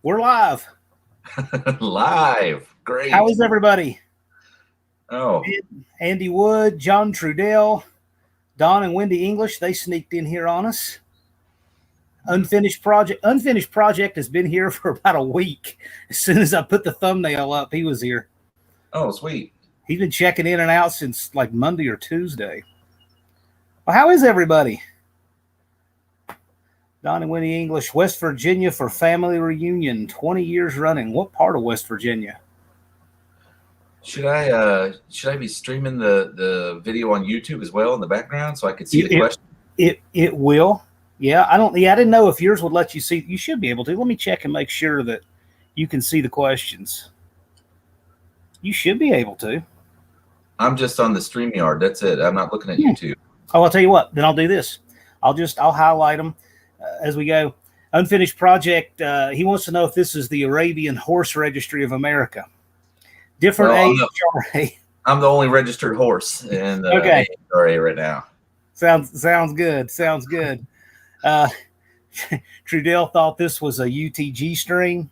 We're live. Live. Great. How is everybody? Oh, Andy Wood, John Trudell, Don and Wendy English, they sneaked in here on us. Unfinished Project has been here for about a week. As soon as I put the thumbnail up, he was here. oh, sweet. He's been checking in and out since like Monday or Tuesday. Well, how is everybody? Don and Wendy English, West Virginia for family reunion, 20 years running. What part of West Virginia? Should I be streaming the video on YouTube as well in the background so I could see the question? It will. Yeah, I didn't know if yours would let you see. You should be able to. Let me check and make sure that you can see the questions. You should be able to. I'm just on the StreamYard. That's it. I'm not looking at YouTube. Oh, I'll tell you what. Then I'll do this. I'll highlight them as we go. Unfinished Project. He wants to know if this is the Arabian Horse Registry of America. Different AHRA. I'm the only registered horse in the AHRA right now. Sounds good. Sounds good. Trudell thought this was a UTG stream.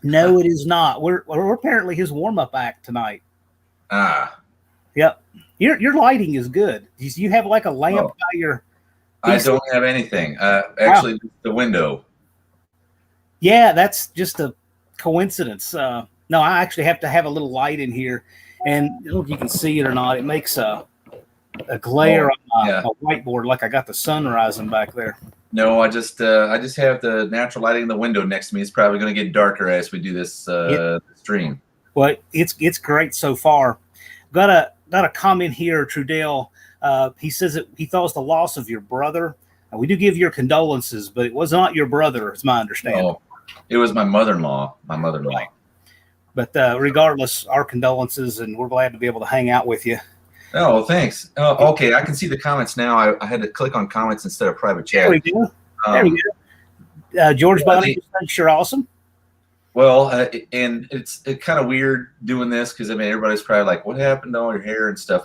No, it is not. We're apparently his warm-up act tonight. Yep. Your lighting is good. You have like a lamp by your. I don't have anything. Actually, the window. Yeah, that's just a coincidence. No, I actually have to have a little light in here, and I don't know if you can see it or not. It makes a glare on a whiteboard, like I got the sun rising back there. No, I just have the natural lighting in the window next to me. It's probably going to get darker as we do this stream. Well, it's great so far. Got a comment here, Trudell. He says that he thought it was the loss of your brother. We do give your condolences, but it was not your brother, it's my understanding. No, it was my mother-in-law. Right. But regardless, our condolences, and we're glad to be able to hang out with you. Oh, thanks. Oh, okay, I can see the comments now. I had to click on comments instead of private chat. There we go. There we go. George Bonnie thinks you're awesome. Well, and it's kind of weird doing this because I mean everybody's probably like, "What happened to all your hair and stuff?"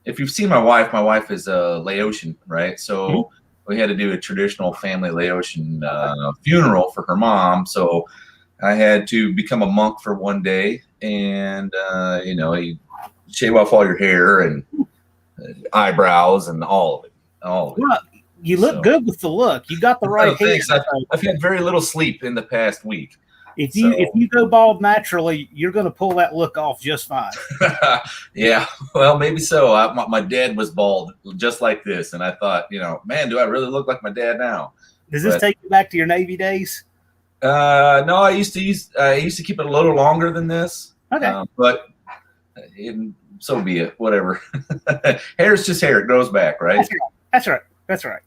If you've seen my wife is a Laotian, right? So we had to do a traditional family Laotian funeral for her mom. So I had to become a monk for one day, and you shave off all your hair and eyebrows and all of it. Well, you look good with the look. You got the right hair. Thanks. I've had very little sleep in the past week. If you go bald naturally, you're going to pull that look off just fine. Yeah, well, maybe so. My dad was bald just like this, and I thought, man, do I really look like my dad now? Does this take you back to your Navy days? No, I used to keep it a little longer than this. Okay, but so be it. Whatever. Hair is just hair; it grows back, right? That's right.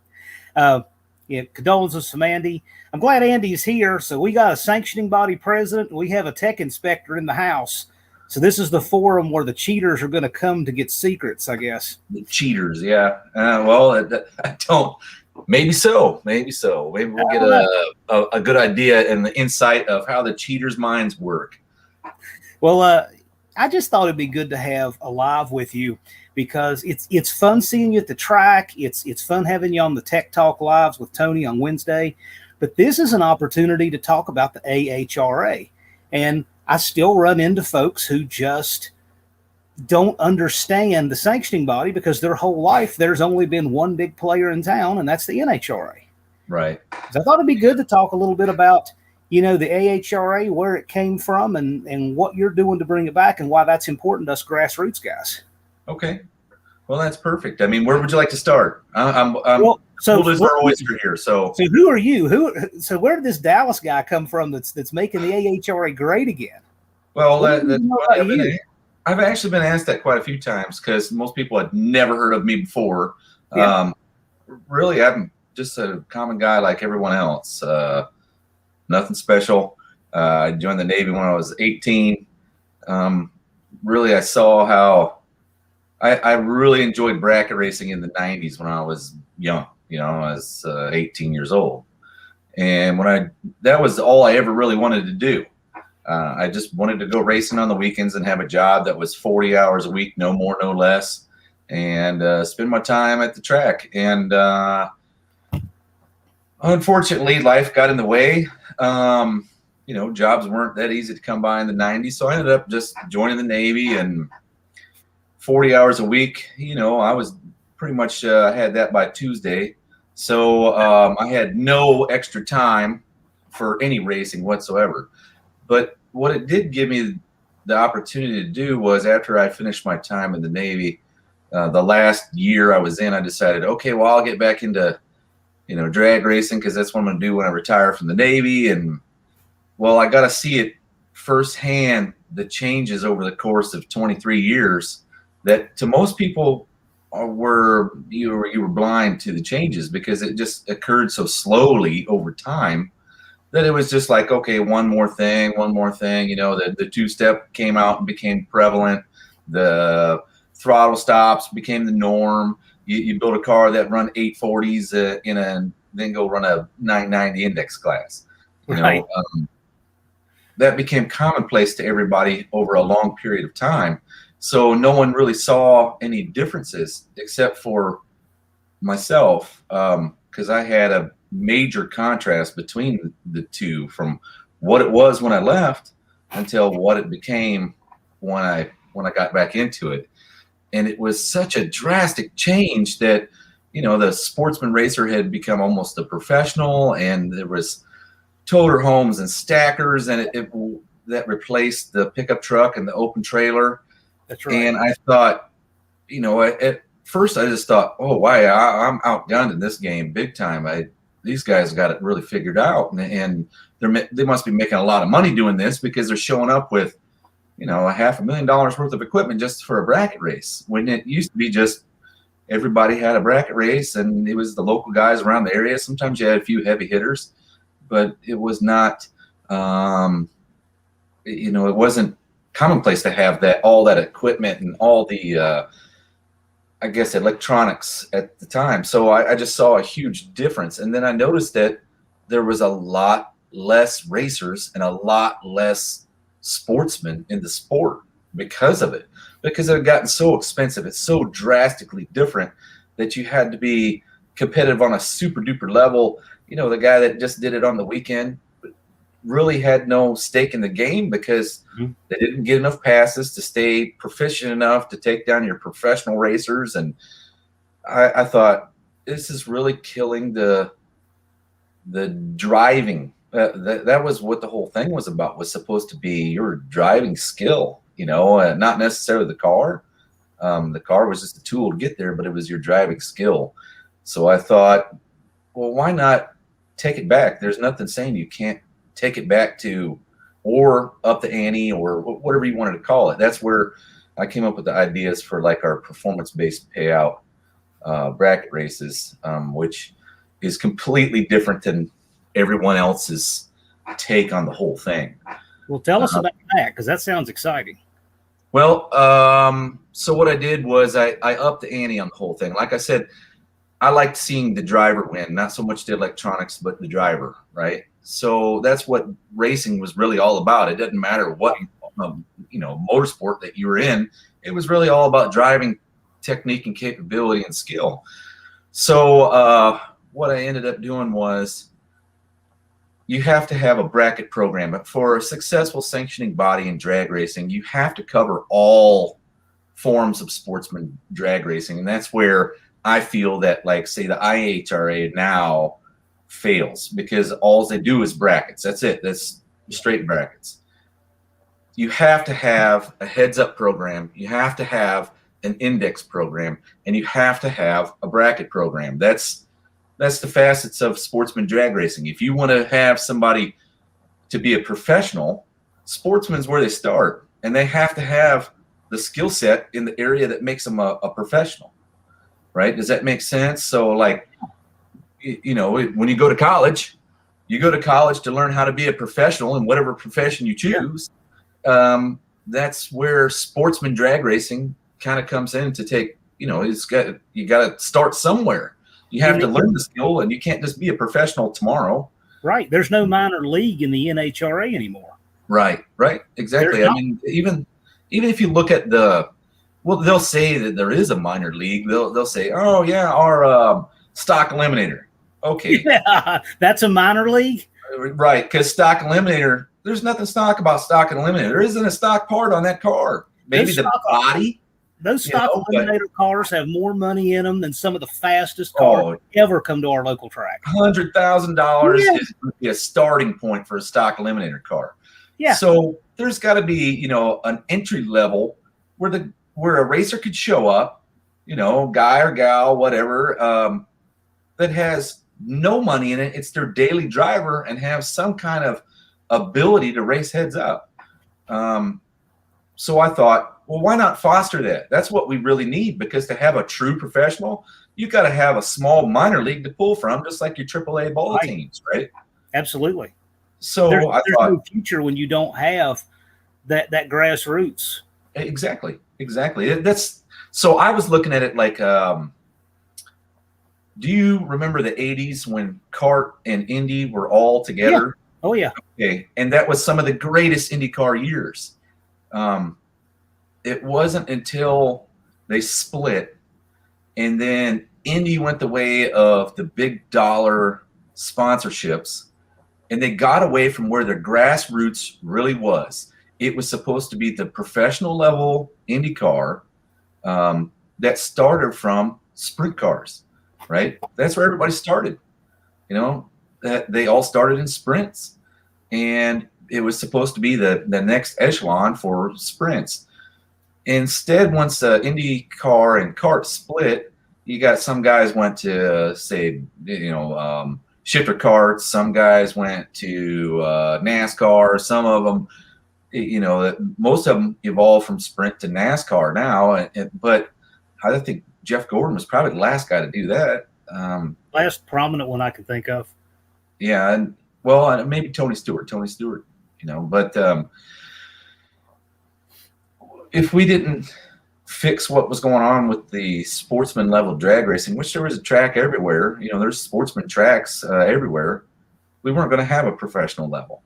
Condolences from Andy. I'm glad Andy's here. So we got a sanctioning body president. And we have a tech inspector in the house. So this is the forum where the cheaters are going to come to get secrets, I guess. The cheaters, yeah. Well, I don't. Maybe so. Maybe we'll get a good idea and the insight of how the cheaters' minds work. Well, I just thought it'd be good to have a live with you because it's fun seeing you at the track. It's fun having you on the Tech Talk Lives with Tony on Wednesday. But this is an opportunity to talk about the AHRA. And I still run into folks who just don't understand the sanctioning body because their whole life there's only been one big player in town, and that's the NHRA. Right. So I thought it'd be good to talk a little bit about the AHRA, where it came from, and what you're doing to bring it back, and why that's important to us grassroots guys. Okay. Well, that's perfect. I mean, where would you like to start? I'm cool as our oyster here. So who are you? So where did this Dallas guy come from that's making the AHRA great again? Well, I've actually been asked that quite a few times because most people had never heard of me before. Yeah. Really, I'm just a common guy like everyone else. Nothing special. I joined the Navy when I was 18. Really, I saw how I really enjoyed bracket racing in the 90s when I was young. I was 18 years old. And that was all I ever really wanted to do. I just wanted to go racing on the weekends and have a job that was 40 hours a week, no more, no less, and spend my time at the track. And Unfortunately, life got in the way. Jobs weren't that easy to come by in the 90s. So I ended up just joining the Navy, and 40 hours a week. I was pretty much had that by Tuesday. So I had no extra time for any racing whatsoever. But what it did give me the opportunity to do was, after I finished my time in the Navy, the last year I was in, I decided, okay, well, I'll get back into, drag racing, because that's what I'm going to do when I retire from the Navy. And well, I got to see it firsthand, the changes over the course of 23 years that to most people you were blind to the changes, because it just occurred so slowly over time that it was just like, okay, one more thing. The two-step came out and became prevalent. The throttle stops became the norm. You build a car that run 840s then go run a 990 index class. Right. That became commonplace to everybody over a long period of time. So no one really saw any differences except for myself, because I had a major contrast between the two, from what it was when I left until what it became when I got back into it. And it was such a drastic change that, the sportsman racer had become almost a professional, and there was toter homes and stackers, and that replaced the pickup truck and the open trailer. That's right. And I thought, at first I just thought, oh, why, I'm outgunned in this game big time. These guys got it really figured out, and they must be making a lot of money doing this, because they're showing up with, $500,000 worth of equipment just for a bracket race, when it used to be just everybody had a bracket race, and it was the local guys around the area. Sometimes you had a few heavy hitters, but it was not, it wasn't commonplace to have all that equipment and all the, I guess, electronics at the time. So I just saw a huge difference. And then I noticed that there was a lot less racers and a lot less sportsmen in the sport because of it, because it had gotten so expensive. It's so drastically different that you had to be competitive on a super duper level. The guy that just did it on the weekend really had no stake in the game, because they didn't get enough passes to stay proficient enough to take down your professional racers. And I thought, this is really killing the driving. That was what the whole thing was about, was supposed to be your driving skill, not necessarily the car. The car was just a tool to get there, but it was your driving skill. So I thought, well, why not take it back? There's nothing saying you can't take it back to, or up the ante, or whatever you wanted to call it. That's where I came up with the ideas for like our performance-based payout bracket races, which is completely different than everyone else's take on the whole thing. Well, tell us about that, because that sounds exciting. Well, so what I did was I upped the ante on the whole thing. Like I said, I liked seeing the driver win, not so much the electronics, but the driver, right? So that's what racing was really all about. It doesn't matter what, motorsport that you were in. It was really all about driving technique and capability and skill. So what I ended up doing was, you have to have a bracket program. But for a successful sanctioning body in drag racing, you have to cover all forms of sportsman drag racing. And that's where I feel that, like, say, the AHRA now fails, because all they do is brackets. That's it. That's straight brackets. You have to have a heads-up program. You have to have an index program, and you have to have a bracket program. That's the facets of sportsman drag racing. If you want to have somebody to be a professional, sportsman's where they start, and they have to have the skill set in the area that makes them a professional, right? Does that make sense? So, like, when you go to college to learn how to be a professional in whatever profession you choose. Yeah. That's where sportsman drag racing kind of comes in to take, you got to start somewhere. You have to learn the skill, and you can't just be a professional tomorrow. Right. There's no minor league in the NHRA anymore. Right. Exactly. I mean, even if you look at they'll say that there is a minor league. They'll say, oh yeah, our stock eliminator. Okay. Yeah, that's a minor league. Right, because stock eliminator, there's nothing stock about stock eliminator. There isn't a stock part on that car. Maybe the body. Those stock eliminator cars have more money in them than some of the fastest cars ever come to our local track. $100,000 is a starting point for a stock eliminator car. Yeah. So there's got to be, an entry level where a racer could show up, guy or gal, whatever, that has no money in it. It's their daily driver and have some kind of ability to race heads up. So I thought, well, why not foster that? That's what we really need, because to have a true professional, you got to have a small minor league to pull from, just like your AAA ball teams, right? Absolutely. So there's thought, no future when you don't have that grassroots. Exactly. So I was looking at it like, do you remember the 80s when kart and Indy were all together? Yeah. Oh, yeah. Okay. And that was some of the greatest IndyCar years. It wasn't until they split and then Indy went the way of the big dollar sponsorships, and they got away from where their grassroots really was. It was supposed to be the professional level IndyCar that started from sprint cars. Right? That's where everybody started. That they all started in sprints, and it was supposed to be the next echelon for sprints. Instead, once IndyCar and kart split, you got some guys went to shifter karts, some guys went to NASCAR, some of them, most of them evolved from sprint to NASCAR now. But I think Jeff Gordon was probably the last guy to do that. Last prominent one I can think of. Yeah, and maybe Tony Stewart. But if we didn't fix what was going on with the sportsman level drag racing, which there was a track everywhere, there's sportsman tracks everywhere, we weren't going to have a professional level.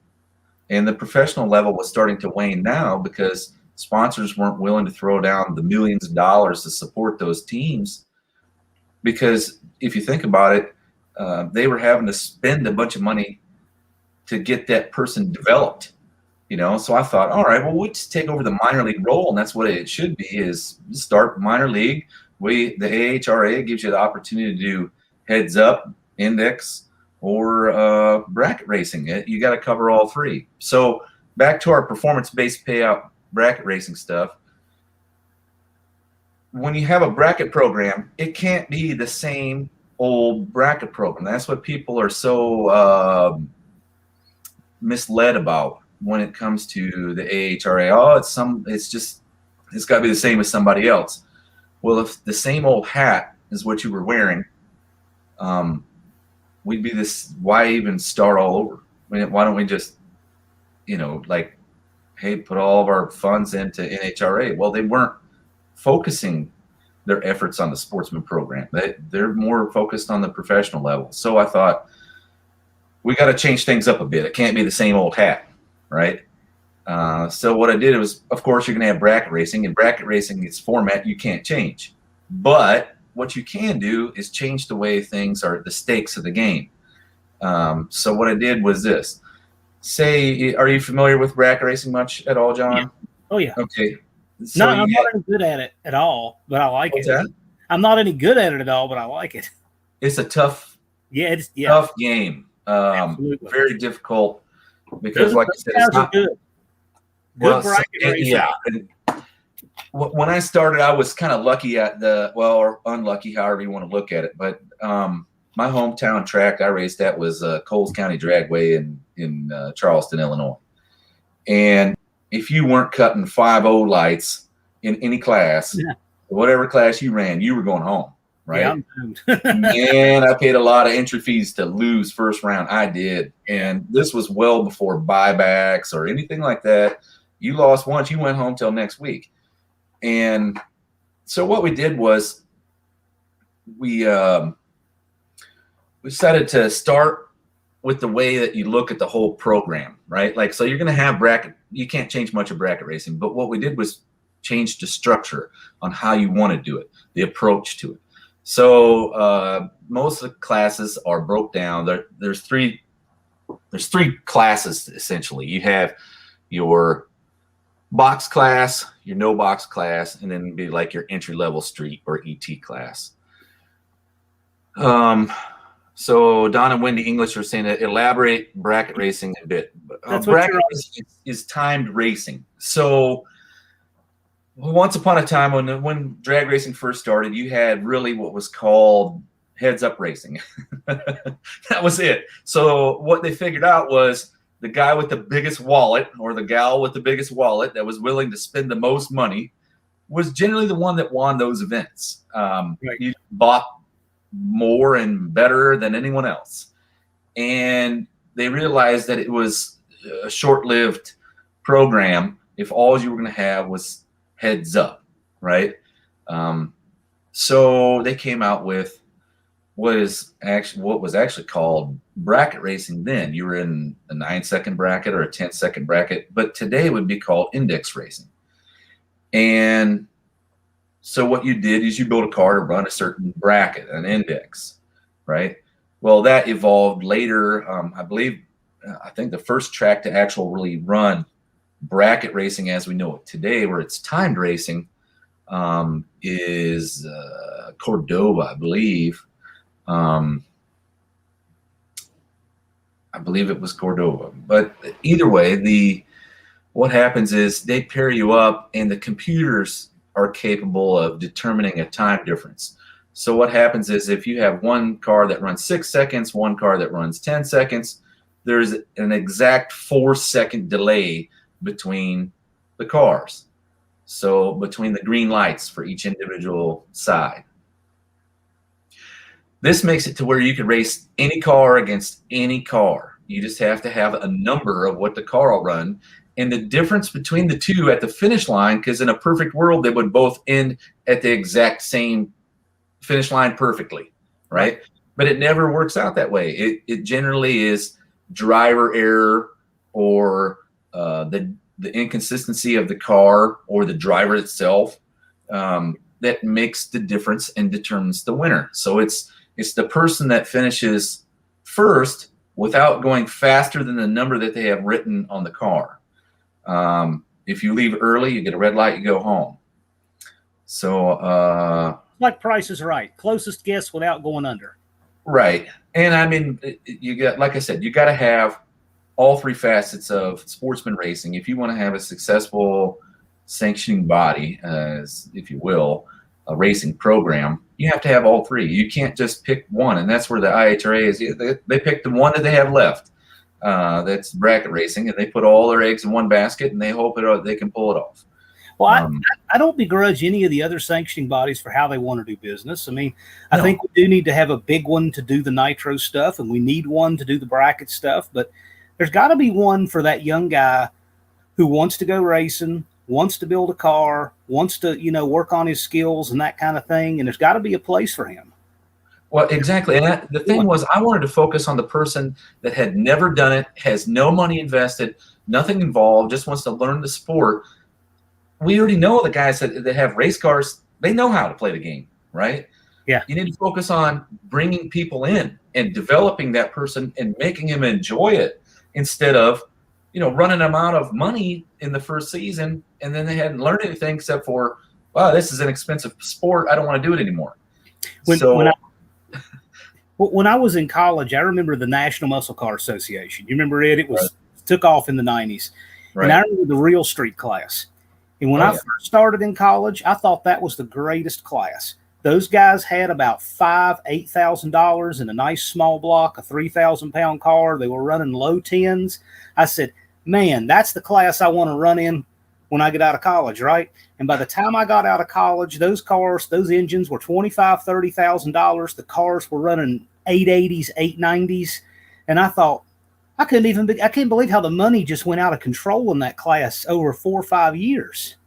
And the professional level was starting to wane now because sponsors weren't willing to throw down the millions of dollars to support those teams, because if you think about it, they were having to spend a bunch of money to get that person developed. So I thought, all right, well, we'll just take over the minor league role, and that's what it should be, is start minor league. The AHRA gives you the opportunity to do heads up, index, or bracket racing. You got to cover all three. So back to our performance-based payout bracket racing stuff. When you have a bracket program, it can't be the same old bracket program. That's what people are so misled about when it comes to the AHRA. Oh, it's got to be the same as somebody else. Well, if the same old hat is what you were wearing, we'd be this. Why even start all over? Why don't we just, hey, put all of our funds into NHRA? Well, they weren't focusing their efforts on the sportsman program. They're more focused on the professional level. So I thought, we got to change things up a bit. It can't be the same old hat, right? So what I did was, of course, you're going to have bracket racing, and bracket racing, its format you can't change. But what you can do is change the way things are, the stakes of the game. So what I did was this. Are you familiar with bracket racing much at all, John? Yeah. Oh, yeah. Okay. So I'm not any good at it at all, but I like it. That? I'm not any good at it at all, but I like it. It's a tough game. Very difficult, because, like I said, it's not good. Good bracket racing. Yeah. And when I started, I was kind of lucky at or unlucky, however you want to look at it. But my hometown track I raced at was Coles County Dragway in Charleston, Illinois. And if you weren't cutting 5.0 lights in any class, whatever class you ran, you were going home, right? Yeah, Man, I paid a lot of entry fees to lose first round. I did. And this was well before buybacks or anything like that. You lost once, you went home till next week. And so what we did was we decided to start with the way that you look at the whole program, right? Like, so you're going to have bracket, you can't change much of bracket racing, but what we did was change the structure on how you want to do it, the approach to it. So most of the classes are broke down. There's three classes essentially. You have your box class, your no box class, and then be like your entry level street or ET class. So Don and Wendy English are saying that elaborate bracket racing a bit. Bracket racing is timed racing. So once upon a time when drag racing first started, you had really what was called heads up racing. That was it. So what they figured out was the guy with the biggest wallet or the gal with the biggest wallet that was willing to spend the most money was generally the one that won those events. You bought more and better than anyone else. And they realized that it was a short-lived program if all you were going to have was heads up, right? So they came out with what was actually called bracket racing then. You were in a 9-second bracket or a 10-second bracket, but today would be called index racing. And so what you did is you built a car to run a certain bracket, an index, right? Well, that evolved later. I think the first track to actually really run bracket racing as we know it today, where it's timed racing, is Cordova, I believe. I believe it was Cordova. But either way, what happens is they pair you up, and the computers are capable of determining a time difference. So what happens is if you have one car that runs 6 seconds, one car that runs 10 seconds, there's an exact 4-second delay between the cars. So between the green lights for each individual side. This makes it to where you can race any car against any car. You just have to have a number of what the car will run. And the difference between the two at the finish line, because in a perfect world, they would both end at the exact same finish line perfectly, right? But it never works out that way. It generally is driver error or the inconsistency of the car or the driver itself that makes the difference and determines the winner. So it's the person that finishes first without going faster than the number that they have written on the car. If you leave early, you get a red light, you go home. So like Price is Right, closest guess without going under. Right. And I mean, you got, like I said, you got to have all three facets of sportsman racing if you want to have a successful sanctioning body, as if you will, a racing program. You have to have all three. You can't just pick one, and that's where the AHRA is. They pick the one that they have left. That's bracket racing, and they put all their eggs in one basket, and they hope they can pull it off. Well, I don't begrudge any of the other sanctioning bodies for how they want to do business. I mean, I think we do need to have a big one to do the nitro stuff, and we need one to do the bracket stuff. But there's got to be one for that young guy who wants to go racing, wants to build a car, wants to, work on his skills and that kind of thing. And there's got to be a place for him. Well, exactly. And the thing was, I wanted to focus on the person that had never done it, has no money invested, nothing involved, just wants to learn the sport. We already know the guys that have race cars, they know how to play the game, right? Yeah. You need to focus on bringing people in and developing that person and making him enjoy it instead of, running them out of money in the first season and then they hadn't learned anything except for, wow, this is an expensive sport. I don't want to do it anymore. When I was in college, I remember the National Muscle Car Association. You remember it? It was took off in the 90s. Right. And I remember the real street class. And when I first started in college, I thought that was the greatest class. Those guys had about $8,000 in a nice small block, a 3,000-pound car. They were running low tens. I said, man, that's the class I want to run in when I get out of college, right? And by the time I got out of college, those engines were $25,000, $30,000. The cars were running 880s, 890s. And I thought, I can't believe how the money just went out of control in that class over 4 or 5 years.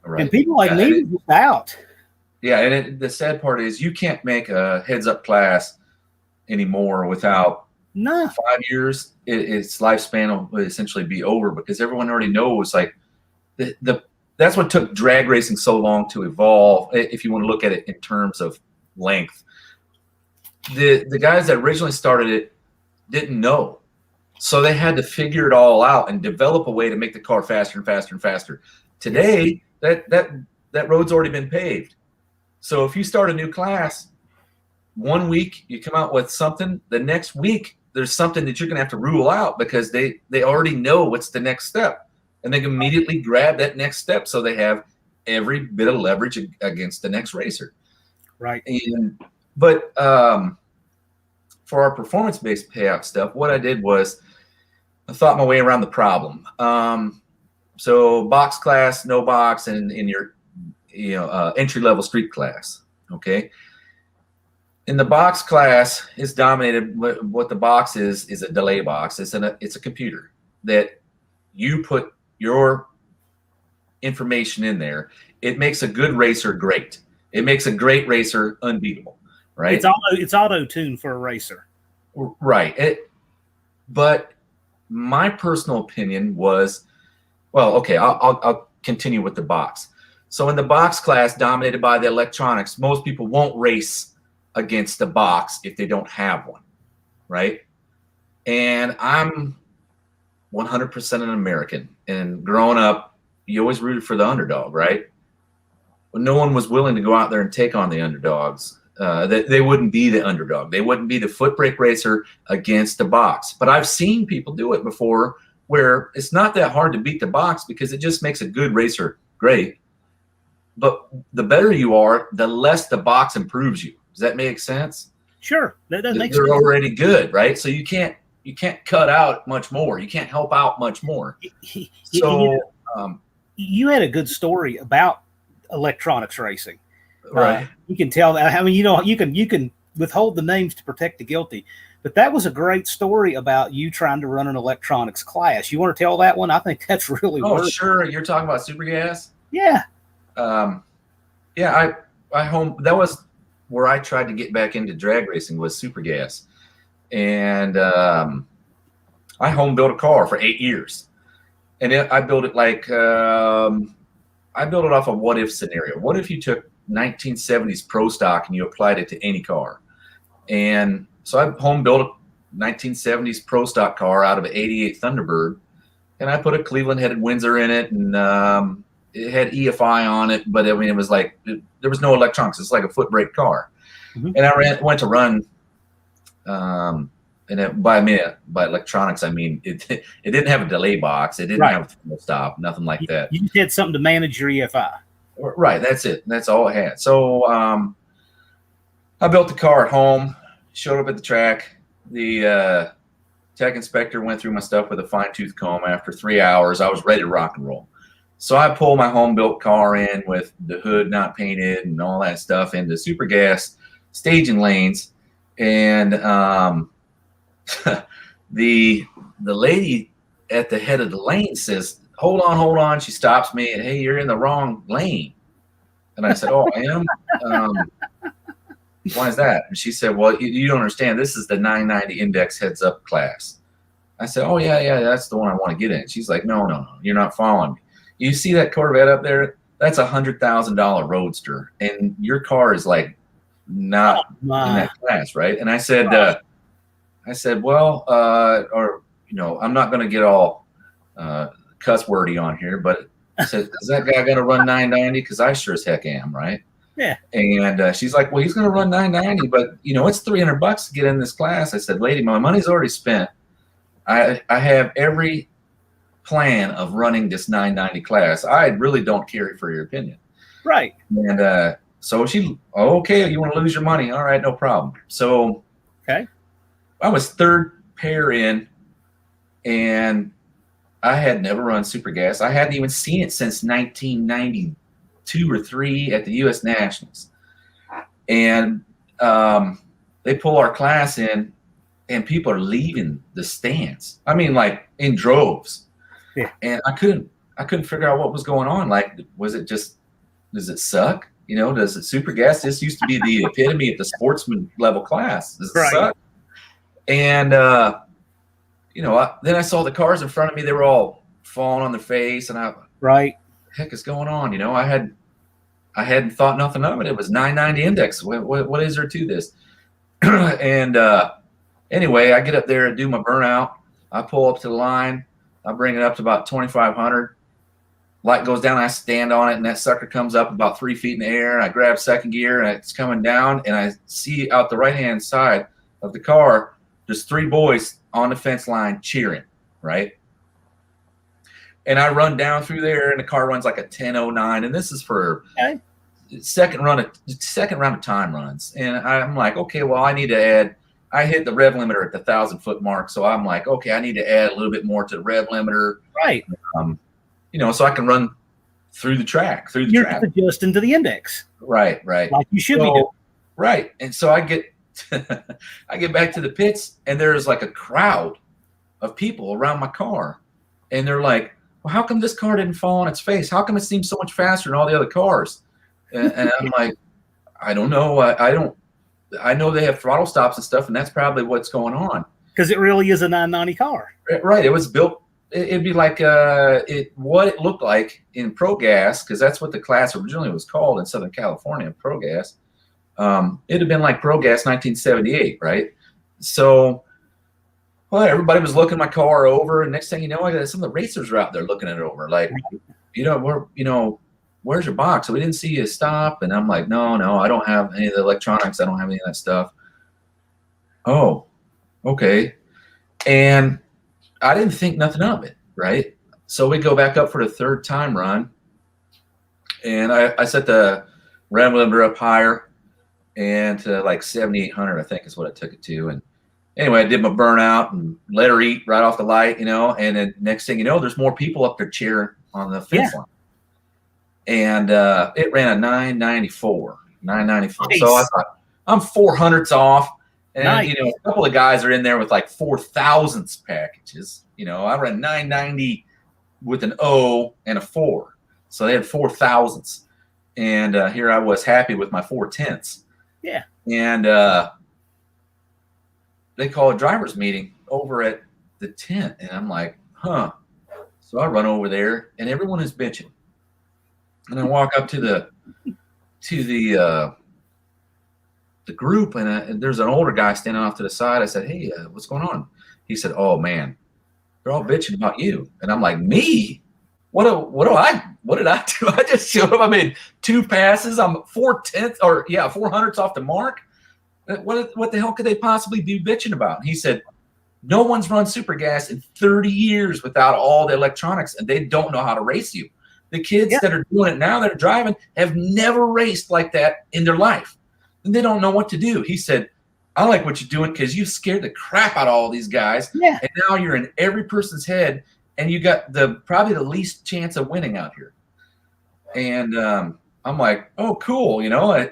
Right. And people like me were just out. Yeah, and the sad part is you can't make a heads-up class anymore without 5 years. Its lifespan will essentially be over because everyone already knows, like, that's what took drag racing so long to evolve, if you want to look at it in terms of length. The guys that originally started it didn't know. So they had to figure it all out and develop a way to make the car faster and faster and faster. Today, that road's already been paved. So if you start a new class, 1 week you come out with something, the next week there's something that you're going to have to rule out because they already know what's the next step, and they can immediately grab that next step, so they have every bit of leverage against the next racer. Right. But for our performance-based payout stuff, what I did was I thought my way around the problem. So box class, no box, and in your entry-level street class. Okay. In the box class, it's dominated. What the box is a delay box. It's a computer that you put your information in there. It makes a good racer great. It makes a great racer unbeatable. Right. It's auto-tuned for a racer. Right. But my personal opinion was, well, okay, I'll continue with the box. So in the box class, dominated by the electronics, most people won't race against the box if they don't have one, right? And I'm 100% an American. And growing up, you always rooted for the underdog, right? But no one was willing to go out there and take on the underdogs. They wouldn't be the underdog. They wouldn't be the foot brake racer against the box. But I've seen people do it before, where it's not that hard to beat the box because it just makes a good racer great. But the better you are, the less the box improves you. Does that make sense? Sure. That makes sense. They're already good, right? So you can't cut out much more. You can't help out much more. So you had a good story about electronics racing. Right. You can tell that. I mean, you can withhold the names to protect the guilty, but that was a great story about you trying to run an electronics class. You want to tell that one? I think that's really. Oh, sure. You're talking about super gas? Yeah. Yeah. That was where I tried to get back into drag racing, was super gas, and I home built a car for 8 years, and I built it like I built it off a what if scenario. What if you took 1970s pro stock and you applied it to any car? And so I home built a 1970s pro stock car out of an 88 Thunderbird, and I put a Cleveland headed Windsor in it, and it had EFI on it, but I mean, it was like there was no electronics. It's like a foot brake car. Mm-hmm. And I went to run, and by electronics I mean it didn't have a delay box, it didn't have a thermal stop, nothing like that. You just had something to manage your EFI. Right, that's it. That's all I had. So I built the car at home, showed up at the track. The tech inspector went through my stuff with a fine-tooth comb. After 3 hours, I was ready to rock and roll. So I pulled my home-built car in with the hood not painted and all that stuff into super gas staging lanes, and the lady at the head of the lane says, hold on. She stops me and, hey, you're in the wrong lane. And I said, oh, I am? Why is that? And she said, well, you don't understand. This is the 990 index heads up class. I said, oh, yeah, that's the one I want to get in. She's like, no, you're not following me. You see that Corvette up there? That's $100,000 Roadster, and your car is like not in that class, right? And I said, well, I'm not going to get all cuss wordy on here, but I said, is that guy going to run 990? Because I sure as heck am, right? Yeah. And she's like, well, he's going to run 990, but it's $300 to get in this class. I said, lady, my money's already spent. I have every plan of running this 990 class. I really don't care for your opinion. Right. And so she, okay, you want to lose your money? All right, no problem. So okay, I was third pair in, and I had never run super gas. I hadn't even seen it since 1992 or 3 at the U.S. Nationals. And they pull our class in, and people are leaving the stands. I mean, like in droves. Yeah. And I couldn't figure out what was going on. Like, does it suck? Does it super gas? This used to be the epitome of the sportsman level class. Does it suck? And, then I saw the cars in front of me. They were all falling on their face. And what the heck is going on? I I hadn't thought nothing of it. It was 990 index. What is there to this? And anyway, I get up there and do my burnout. I pull up to the line. I bring it up to about 2,500. Light goes down. I stand on it, and that sucker comes up about 3 feet in the air. I grab second gear, and it's coming down. And I see out the right-hand side of the car, there's 3 boys on the fence line cheering, right? And I run down through there, and the car runs like a 10:09. And this is for second round of time runs. And I'm like, okay, well, I need to add. I hit the rev limiter at the 1,000-foot mark, so I'm like, okay, I need to add a little bit more to the rev limiter, right? So I can run through the track, You're adjusting to the index, right, like you should be doing, right. And so I get I get back to the pits, and there's like a crowd of people around my car, and they're like, well, how come this car didn't fall on its face? How come it seems so much faster than all the other cars? And I'm like, I don't know. I know they have throttle stops and stuff, and that's probably what's going on. Because it really is a 990 car. Right. It was built. It'd be like what it looked like in Pro Gas, because that's what the class originally was called in Southern California, Pro Gas. It'd have been like Pro Gas 1978, right? So, well, everybody was looking my car over, and next thing you know, some of the racers are out there looking it over, like, where's your box? So we didn't see you stop. And I'm like, no, I don't have any of the electronics. I don't have any of that stuff. Oh, okay. And I didn't think nothing of it, right? So we go back up for the 3rd time run. And I set the rev limiter up higher, and to like 7,800, I think is what I took it to. And anyway, I did my burnout and let her eat right off the light, and then next thing you know, there's more people up there cheering on the fence line. And it ran a 994. Nice. So I thought, I'm 400ths off. And, a couple of guys are in there with like 4,000ths packages. I ran 990 with an O and a 4. So they had 4,000ths. And here I was happy with my 4/10ths. Yeah. And they call a driver's meeting over at the tent. And I'm like, huh. So I run over there, and everyone is bitching. And I walk up to the group, and there's an older guy standing off to the side. I said, hey, what's going on? He said, oh man, they're all bitching about you. And I'm like, me? What did I do? I just showed up. I made 2 passes. I'm 400ths off the mark. What the hell could they possibly be bitching about? And he said, no one's run super gas in 30 years without all the electronics, and they don't know how to race you. The kids that are doing it now, that are driving, have never raced like that in their life. And they don't know what to do. He said, I like what you're doing because you scared the crap out of all these guys. Yeah. And now you're in every person's head, and you got probably the least chance of winning out here. And I'm like, oh, cool.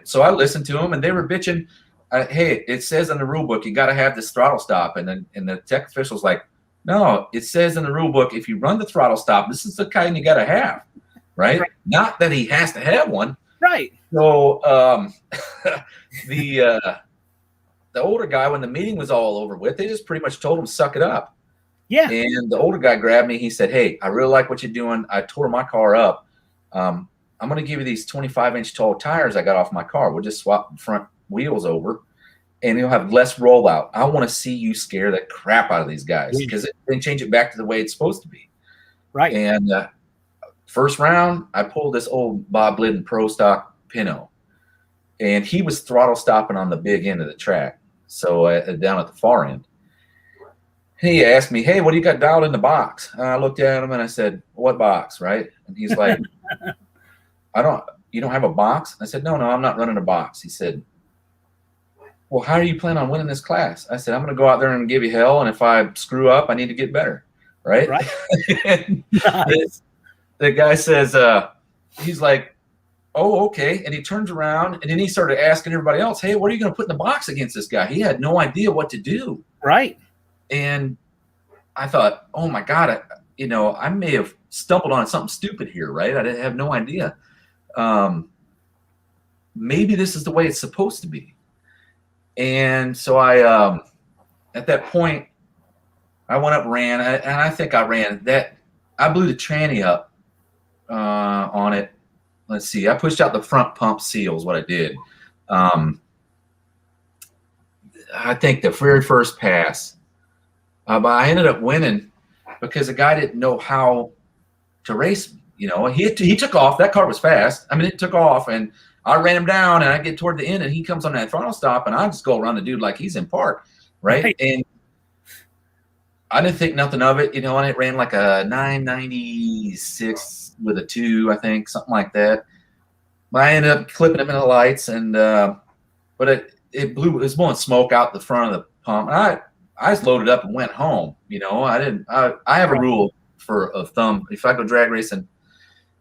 So I listened to them, and they were bitching. Hey, it says in the rule book, you got to have this throttle stop. And the tech official's like, no, it says in the rule book, if you run the throttle stop, this is the kind you got to have. Right? Not that he has to have one. Right. So the older guy, when the meeting was all over with, they just pretty much told him, suck it up. Yeah. And the older guy grabbed me. He said, hey, I really like what you're doing. I tore my car up. I'm going to give you these 25-inch tall tires I got off my car. We'll just swap the front wheels over, and you'll have less rollout. I want to see you scare the crap out of these guys, because then change it back to the way it's supposed to be. Right. And first round, I pulled this old Bob Glidden Pro Stock Pinot, and he was throttle stopping on the big end of the track, so down at the far end. He asked me, hey, what do you got dialed in the box? And I looked at him, and I said, what box, right? And he's like, you don't have a box? I said, no, I'm not running a box. He said, well, how are you planning on winning this class? I said, I'm going to go out there and give you hell, and if I screw up, I need to get better, right? Nice. The guy says, he's like, oh, okay. And he turns around, and then he started asking everybody else, hey, what are you going to put in the box against this guy? He had no idea what to do. Right. And I thought, oh my God, I may have stumbled on something stupid here, right? I didn't have no idea. Maybe this is the way it's supposed to be. And so I, at that point, I went up, ran, and I think I ran that. I blew the tranny up on it let's see, I pushed out the front pump seals, what I did. I think the very first pass, but I ended up winning because the guy didn't know how to race me. You know, he took off. That car was fast. I mean, it took off, and I ran him down, and I get toward the end, and he comes on that throttle stop, and I just go around the dude like he's in park, right? And I didn't think nothing of it, you know, and it ran like a 996 with a 2, I think, something like that. But I ended up clipping him in the lights, and but it blew. It was blowing smoke out the front of the pump. And I just loaded up and went home. You know, I have a rule for a thumb. If I go drag racing,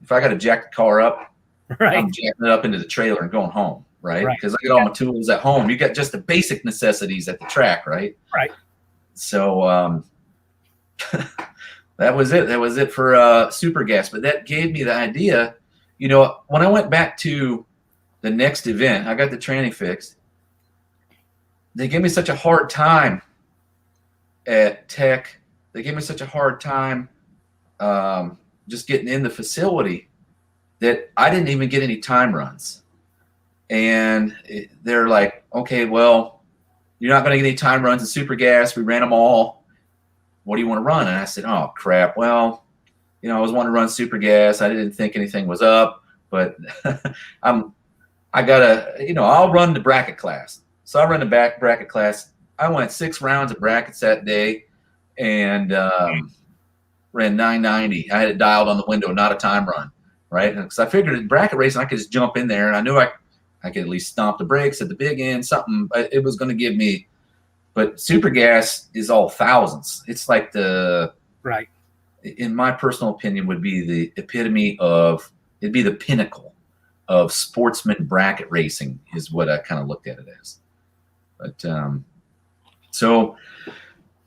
if I got to jack the car up, I'm jacking it up into the trailer and going home, right? Because I got all my tools at home. You got just the basic necessities at the track, right? Right. So that was it. That was it for super gas. But that gave me the idea. You know, when I went back to the next event, I got the tranny fixed. They gave me such a hard time at Tech. They gave me such a hard time just getting in the facility that I didn't even get any time runs. And they're like, okay, well, you're not going to get any time runs in super gas. We ran them all. What do you want to run? And I said, oh, crap. Well, you know, I was wanting to run super gas. I didn't think anything was up, but I got to, you know, I'll run the bracket class. So I run the bracket class. I went 6 rounds of brackets that day and ran 990. I had it dialed on the window, not a time run, right? Because I figured in bracket racing, I could just jump in there, and I knew I could at least stomp the brakes at the big end, something. It was going to give me. But super gas is all thousands. It's like in my personal opinion, would be the epitome of, it'd be the pinnacle of sportsman bracket racing is what I kind of looked at it as. But so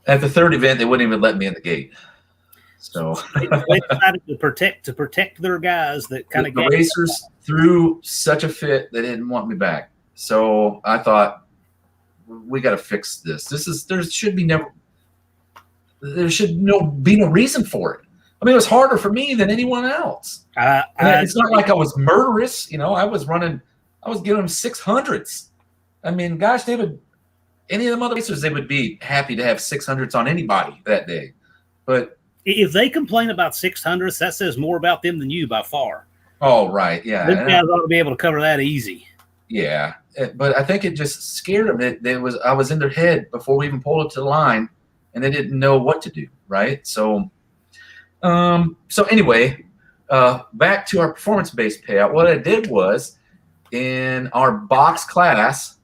at the third event, they wouldn't even let me in the gate. So they decided to protect their guys that kind of the racers threw such a fit they didn't want me back. So I thought, we got to fix this. There should be no reason for it. I mean, it was harder for me than anyone else. It's not like I was murderous. You know, I was giving them 600s. I mean, gosh, any of them other racers, they would be happy to have 600s on anybody that day. But if they complain about 600s, that says more about them than you by far. Oh, right. Yeah. Those guys ought to be able to cover that easy. Yeah. But I think it just scared them. I was in their head before we even pulled it to the line, and they didn't know what to do. Right. So anyway, back to our performance-based payout. What I did was, in our box class,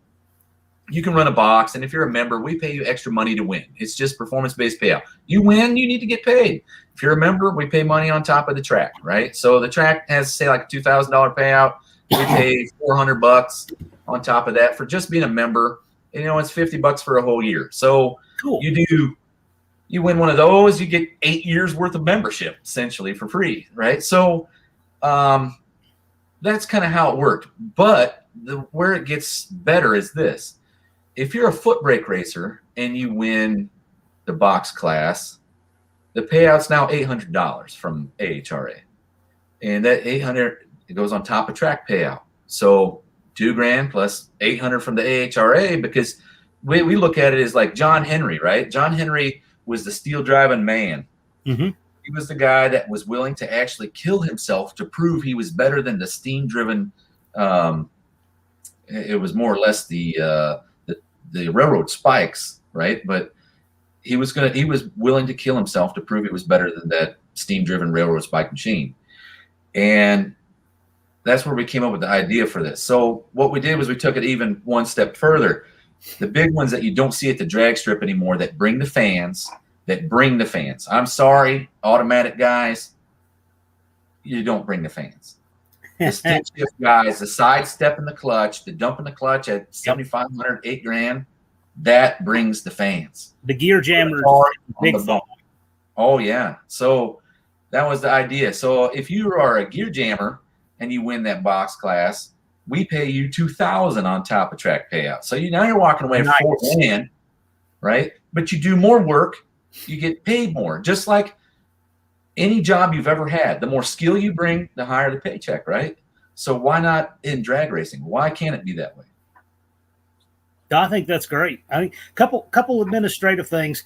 you can run a box, and if you're a member, we pay you extra money to win. It's just performance-based payout. You win, you need to get paid. If you're a member, we pay money on top of the track, right? So the track has, say, like a $2,000 payout. We pay $400 on top of that for just being a member. You know, it's $50 for a whole year. So cool. You win one of those, you get 8 years worth of membership essentially for free, right? So that's kind of how it worked. But where it gets better is this. If you're a foot brake racer and you win the box class, the payout's now $800 from AHRA. And that $800, it goes on top of track payout. So $2,000 plus $800 from the AHRA, because we look at it as like John Henry, right? John Henry was the steel driving man. Mm-hmm. He was the guy that was willing to actually kill himself to prove he was better than the steam driven. It was more or less the railroad spikes, right? But he was willing to kill himself to prove he was better than that steam driven railroad spike machine. And that's where we came up with the idea for this. So what we did was we took it even one step further. The big ones that you don't see at the drag strip anymore that bring the fans. I'm sorry, automatic guys, you don't bring the fans. The stick shift guys, the side step in the clutch, the dump in the clutch at 7,500, $8,000, that brings the fans. The gear jammers, big fun. Oh yeah. So that was the idea. So if you are a gear jammer and you win that box class, we pay you $2,000 on top of track payout. So now you're walking away with $4,000, right? But you do more work, you get paid more. Just like any job you've ever had, the more skill you bring, the higher the paycheck, right? So why not in drag racing? Why can't it be that way? I think that's great. I mean, couple administrative things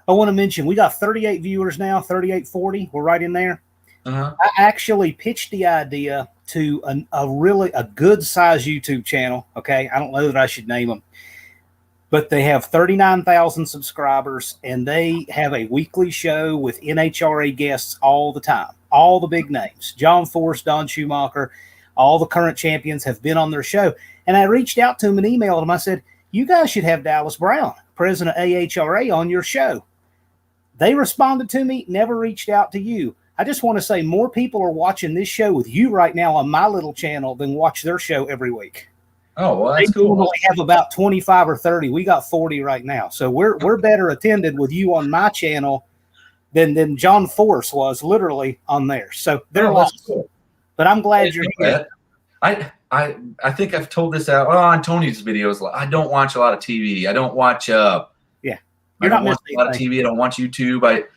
I want to mention. We got 38 viewers now, 3840. We're right in there. Uh-huh. I actually pitched the idea to a really good size YouTube channel. Okay, I don't know that I should name them, but they have 39,000 subscribers, and they have a weekly show with NHRA guests all the time. All the big names, John Force, Don Schumacher, all the current champions have been on their show. And I reached out to them and emailed them. I said, you guys should have Dallas Brown, president of AHRA, on your show. They responded to me, never reached out to you. I just want to say more people are watching this show with you right now on my little channel than watch their show every week. Oh, well, that's cool. We have about 25 or 30. We got 40 right now. So we're better attended with you on my channel than John Force was literally on there. So they're lost. Cool. But I'm glad you're here. I think I've told this out on Tony's videos. I don't watch a lot of TV. I don't watch You're not watch a lot of TV. I don't watch YouTube.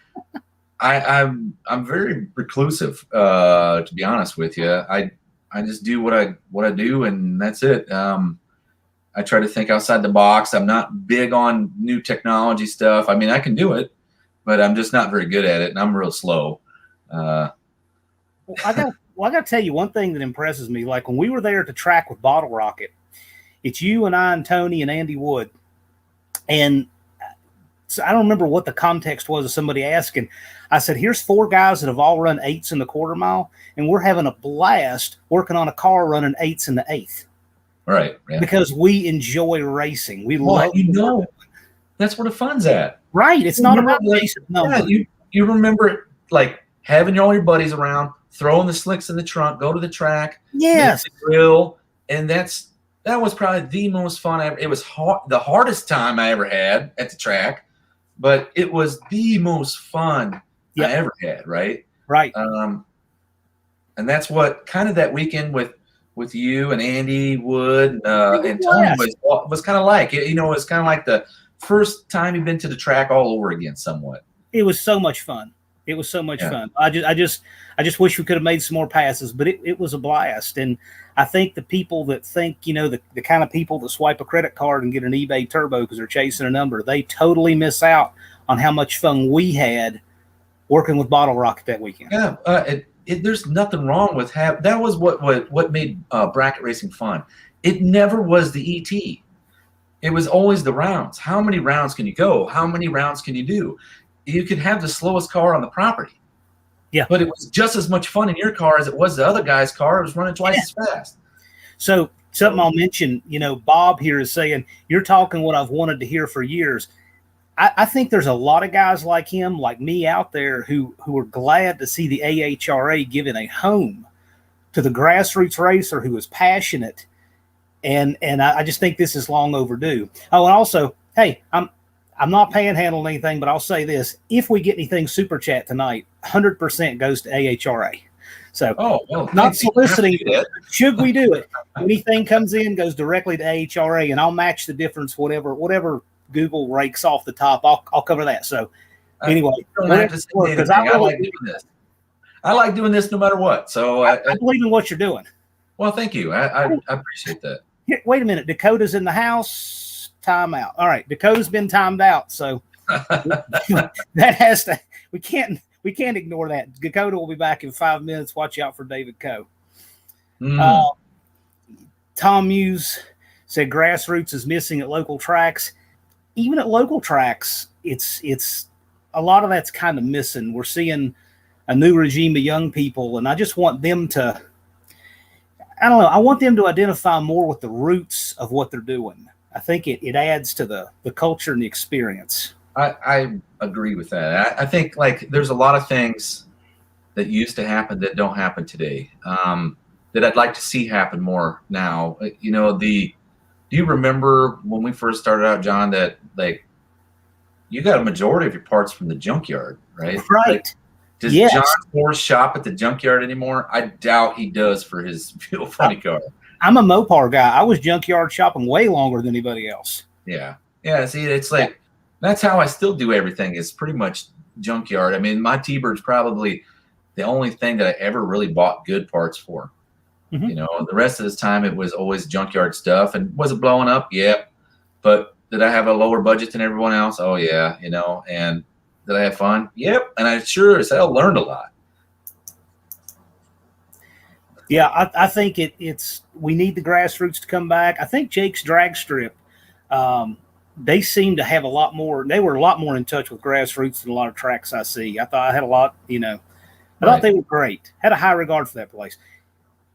I'm very reclusive, to be honest with you. I just do what I do, and that's it. I try to think outside the box. I'm not big on new technology stuff. I mean, I can do it, but I'm just not very good at it, and I'm real slow. I got to tell you one thing that impresses me. Like when we were there at the track with Bottle Rocket, it's you and I and Tony and Andy Wood, and so I don't remember what the context was of somebody asking. I said, here's 4 guys that have all run 8s in the quarter mile, and we're having a blast working on a car running 8s in the 8th. Right. Yeah. Because we enjoy racing. We love that's where the fun's at. Right. It's not about racing. Yeah, you remember it, like having all your buddies around, throwing the slicks in the trunk, go to the track, yes, the grill, and that was probably the most fun ever. It was the hardest time I ever had at the track. But it was the most fun I ever had, right? Right. And that's what kind of that weekend with you and Andy Wood and Tony was kind of like. It was kind of like the first time you've been to the track all over again, somewhat. It was so much fun. It was so much fun. I just wish we could have made some more passes, but it was a blast. And I think the people that think, the kind of people that swipe a credit card and get an eBay turbo because they're chasing a number, they totally miss out on how much fun we had working with Bottle Rocket that weekend. Yeah, there's nothing wrong with that was what made bracket racing fun. It never was the ET. It was always the rounds. How many rounds can you go? How many rounds can you do? You could have the slowest car on the property. Yeah. But it was just as much fun in your car as it was the other guy's car. It was running twice as fast. So something I'll mention, Bob here is saying, you're talking what I've wanted to hear for years. I think there's a lot of guys like him, like me out there who are glad to see the AHRA giving a home to the grassroots racer who is passionate. And I just think this is long overdue. Oh, and also, hey, I'm not panhandling anything, but I'll say this. If we get anything super chat tonight, 100% goes to AHRA. So not soliciting, should we do it? Anything comes in goes directly to AHRA, and I'll match the difference, whatever Google rakes off the top, I'll cover that. So anyway, I like doing this. I like doing this no matter what. So I believe in what you're doing. Well, thank you. I appreciate that. Here, wait a minute. Dakota's in the house. Timeout. All right, Dakota's been timed out, so that has to. We can't ignore that. Dakota will be back in 5 minutes. Watch out for David Coe. Tom Muse said grassroots is missing at local tracks. Even at local tracks, it's a lot of that's kind of missing. We're seeing a new regime of young people, and I just want them to. I don't know. I want them to identify more with the roots of what they're doing. I think it adds to the culture and the experience. I agree with that. I think like there's a lot of things that used to happen that don't happen today that I'd like to see happen more now. Do you remember when we first started out, John, that like you got a majority of your parts from the junkyard, right? Right. Like, does John Force shop at the junkyard anymore? I doubt he does for his fuel funny car. I'm a Mopar guy. I was junkyard shopping way longer than anybody else. Yeah. See, it's like that's how I still do everything is pretty much junkyard. I mean, my T-Bird's probably the only thing that I ever really bought good parts for. You know, the rest of this time it was always junkyard stuff. And was it blowing up? Yeah. But did I have a lower budget than everyone else? Oh yeah, you know. And did I have fun? Yep. And I sure as hell learned a lot. Yeah, I think it's we need the grassroots to come back. I think Jake's drag strip, they seem to have a lot more. They were a lot more in touch with grassroots than a lot of tracks I see. I thought I had a lot, you know. I thought they were great. Had a high regard for that place.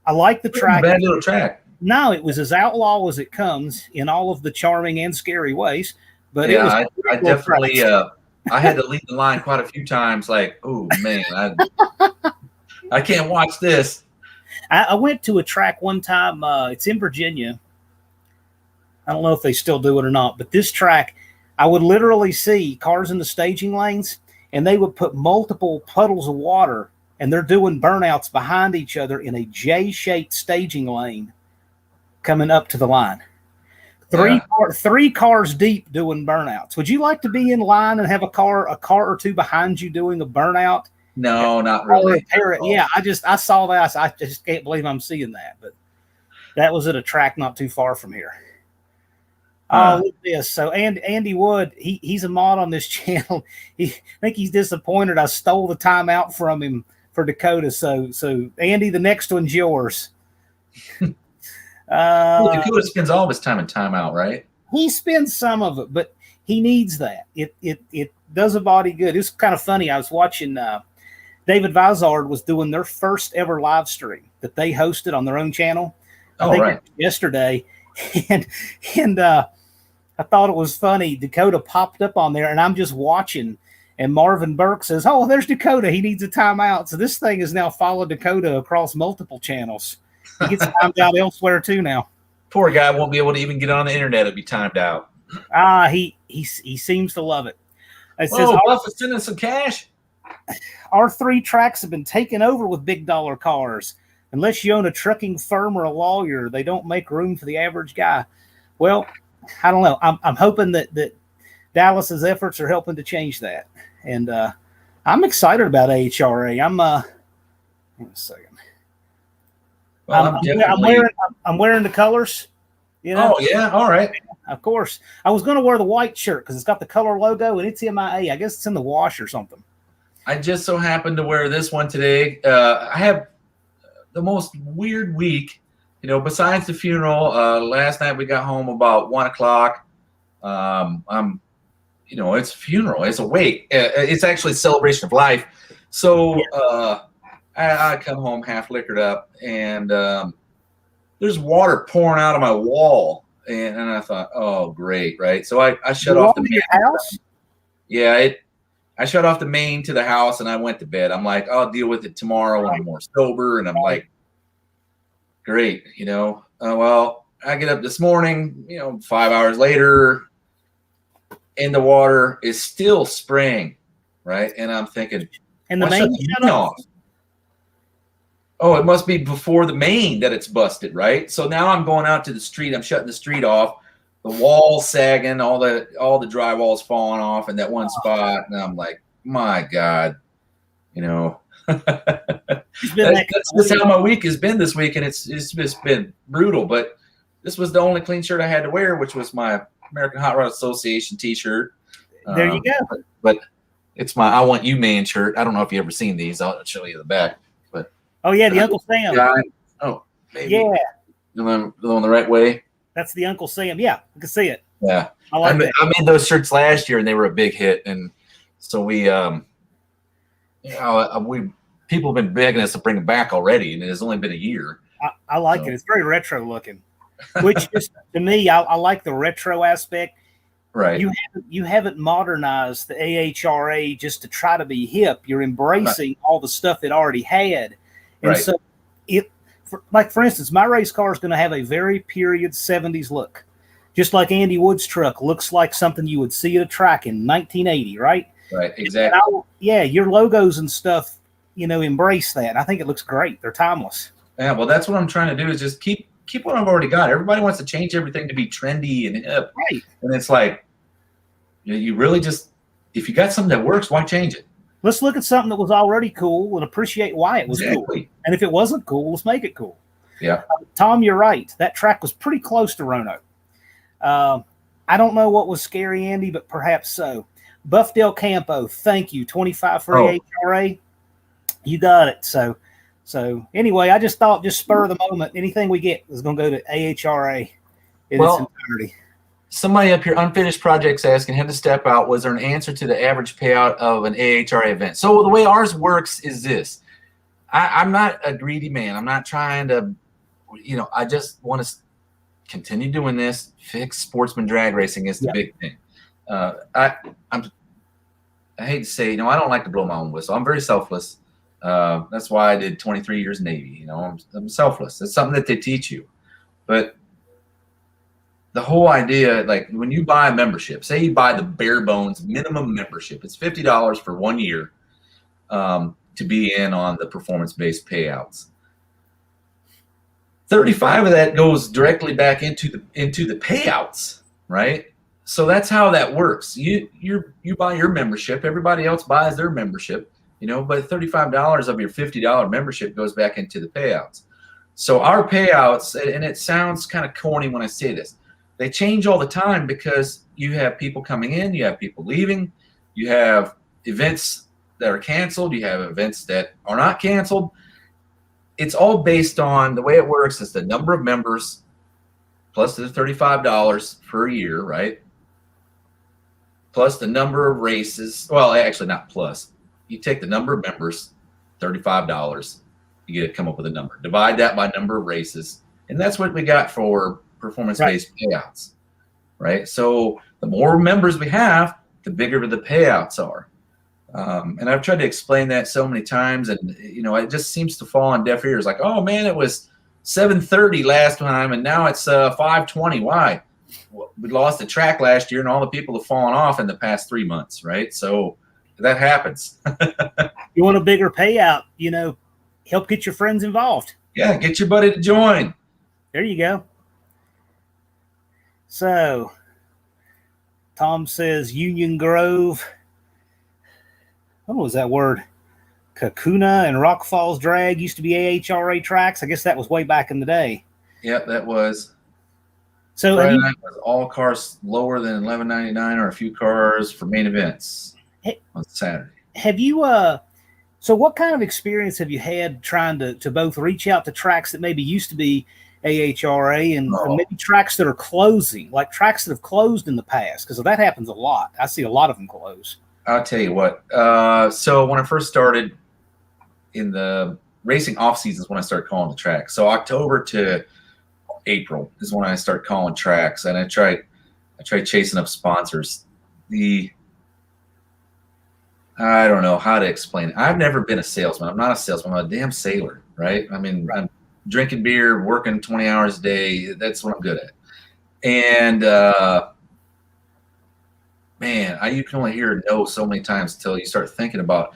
I like the track. Bad little track. No, it was as outlaw as it comes in all of the charming and scary ways. But yeah, it was I definitely I had to lead the line quite a few times. Like, oh man, I can't watch this. I went to a track one time. It's in Virginia. I don't know if they still do it or not, but this track, I would literally see cars in the staging lanes, and they would put multiple puddles of water, and they're doing burnouts behind each other in a J-shaped staging lane coming up to the line. Three cars deep doing burnouts. Would you like to be in line and have a car or two behind you doing a burnout? No, not really. Yeah, I saw that. I just can't believe I'm seeing that. But that was at a track not too far from here. Look at this. So Andy Wood, he's a mod on this channel. I think he's disappointed I stole the timeout from him for Dakota. So Andy, the next one's yours. Well, Dakota spends all of his time in timeout, right? He spends some of it, but he needs that. It does a body good. It's kind of funny. I was watching David Vizard was doing their first ever live stream that they hosted on their own channel. I think yesterday, and I thought it was funny. Dakota popped up on there, and I'm just watching. And Marvin Burke says, "Oh, there's Dakota. He needs a timeout." So this thing has now followed Dakota across multiple channels. He gets timed out elsewhere too now. Poor guy won't be able to even get on the internet and be timed out. He seems to love it. It says, Buff is sending some cash. Our 3 tracks have been taken over with big dollar cars. Unless you own a trucking firm or a lawyer, they don't make room for the average guy. Well, I don't know. I'm hoping that Dallas's efforts are helping to change that. And I'm excited about AHRA. Hang on a second. Well, I'm wearing the colors. You know? Oh, yeah. All right. Of course. I was going to wear the white shirt because it's got the color logo and it's MIA. I guess it's in the wash or something. I just so happened to wear this one today. I have the most weird week, you know, besides the funeral. Last night we got home about 1 o'clock. You know, it's a funeral. It's a wake. It's actually a celebration of life. So I come home half liquored up, and there's water pouring out of my wall. And I thought, oh, great, right? So I shut off the main. House? Yeah, I shut off the main to the house, and I went to bed. I'm like, I'll deal with it tomorrow when I'm more sober. And I'm like, great, you know. Well, I get up this morning, you know, 5 hours later, and the water is still spraying, right? And I'm thinking, and the main shut off. Oh, it must be before the main that it's busted, right? So now I'm going out to the street. I'm shutting the street off. The wall's sagging, all the drywall's falling off in that one spot, and I'm like, my God, you know. That's just how my week has been this week, and it's just been brutal. But this was the only clean shirt I had to wear, which was my American Hot Rod Association T-shirt. There you go. But it's my I Want You Man shirt. I don't know if you've ever seen these. I'll show you the back. But oh yeah, the Uncle Sam. Oh, maybe. Yeah. Going the right way. That's the Uncle Sam. Yeah, I can see it. Yeah. I made those shirts last year, and they were a big hit. And so we people have been begging us to bring them back already, and it has only been a year. I like it. It's very retro looking, which is, to me, I like the retro aspect. Right. You haven't modernized the AHRA just to try to be hip. You're embracing all the stuff it already had. And so for instance, my race car is going to have a very period 70s look. Just like Andy Wood's truck looks like something you would see at a track in 1980, right? Right, exactly. Your logos and stuff, you know, embrace that. I think it looks great. They're timeless. Yeah, well, that's what I'm trying to do is just keep what I've already got. Everybody wants to change everything to be trendy and hip. Right. And it's like, you really just, if you got something that works, why change it? Let's look at something that was already cool and appreciate why it was cool. And if it wasn't cool, let's make it cool. Yeah. Tom, you're right. That track was pretty close to Roanoke. I don't know what was scary, Andy, but perhaps so. Buff Del Campo, thank you. 25 for AHRA. You got it. So anyway, I just thought, just spur of the moment, anything we get is going to go to AHRA in its entirety. Somebody up here, Unfinished Projects, asking him to step out. Was there an answer to the average payout of an AHRA event? So the way ours works is this. I'm not a greedy man. I'm not trying to, I just want to continue doing this. Fix sportsman drag racing is the big thing. I hate to say, I don't like to blow my own whistle. I'm very selfless. That's why I did 23 years Navy. I'm selfless. It's something that they teach you. But the whole idea, like when you buy a membership, say you buy the bare bones minimum membership, it's $50 for 1 year to be in on the performance-based payouts. 35 of that goes directly back into the payouts, right? So that's how that works. You buy your membership, everybody else buys their membership, but $35 of your $50 membership goes back into the payouts. So our payouts, and it sounds kind of corny when I say this, they change all the time because you have people coming in, you have people leaving, you have events that are canceled, you have events that are not canceled. It's all based on the way it works is the number of members plus the $35 per year, right? Plus the number of races. Well, actually not plus. You take the number of members, $35, you get to come up with a number. Divide that by number of races, and that's what we got for performance-based payouts, right? So the more members we have, the bigger the payouts are. And I've tried to explain that so many times, and it just seems to fall on deaf ears. Like, oh man, it was 7:30 last time, and now it's 5:20. Why? Well, we lost the track last year, and all the people have fallen off in the past 3 months, right? So that happens. You want a bigger payout? Help get your friends involved. Yeah, get your buddy to join. There you go. So, Tom says Union Grove. What was that word? Kakuna and Rock Falls Drag used to be AHRA tracks. I guess that was way back in the day. Yep, that was. So Friday night was all cars lower than $11.99 or a few cars for main events on Saturday. Have you so what kind of experience have you had trying to both reach out to tracks that maybe used to be AHRA and maybe tracks that are closing, like tracks that have closed in the past? Because that happens a lot. I see a lot of them close. I'll tell you what. So when I first started in the racing off seasons, when I started calling the tracks. So October to April is when I start calling tracks, and I tried chasing up sponsors. I don't know how to explain it. I've never been a salesman. I'm not a salesman. I'm a damn sailor, right? I mean, I'm drinking beer, working 20 hours a day. That's what I'm good at. And man, you can only hear no so many times until you start thinking about,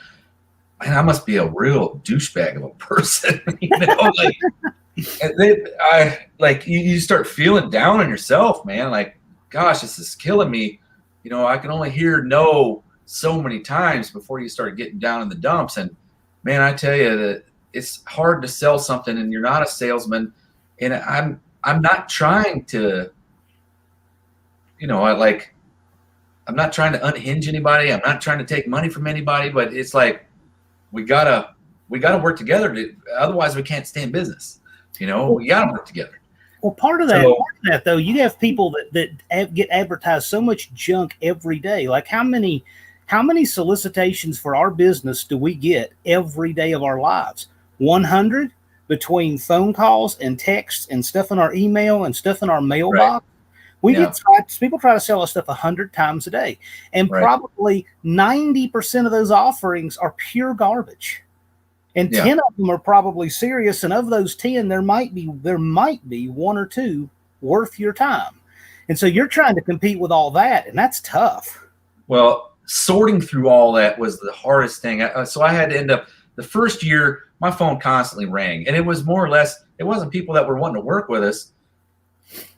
man, I must be a real douchebag of a person. You start feeling down on yourself, man. Like, gosh, this is killing me. I can only hear no so many times before you start getting down in the dumps. And man, I tell you that it's hard to sell something, and you're not a salesman. And I'm not trying to, I'm not trying to unhinge anybody. I'm not trying to take money from anybody, but it's like, we gotta work together. Otherwise we can't stay in business. We gotta work together. Well, part of that though, you have people that get advertised so much junk every day. Like how many solicitations for our business do we get every day of our lives? 100 between phone calls and texts and stuff in our email and stuff in our mailbox. Right. People try to sell us stuff 100 times a day, and probably 90% of those offerings are pure garbage. And 10 of them are probably serious, and of those 10, there might be 1 or 2 worth your time. And so you're trying to compete with all that, and that's tough. Well, sorting through all that was the hardest thing. So I had to end up the first year, my phone constantly rang, and it was more or less, it wasn't people that were wanting to work with us.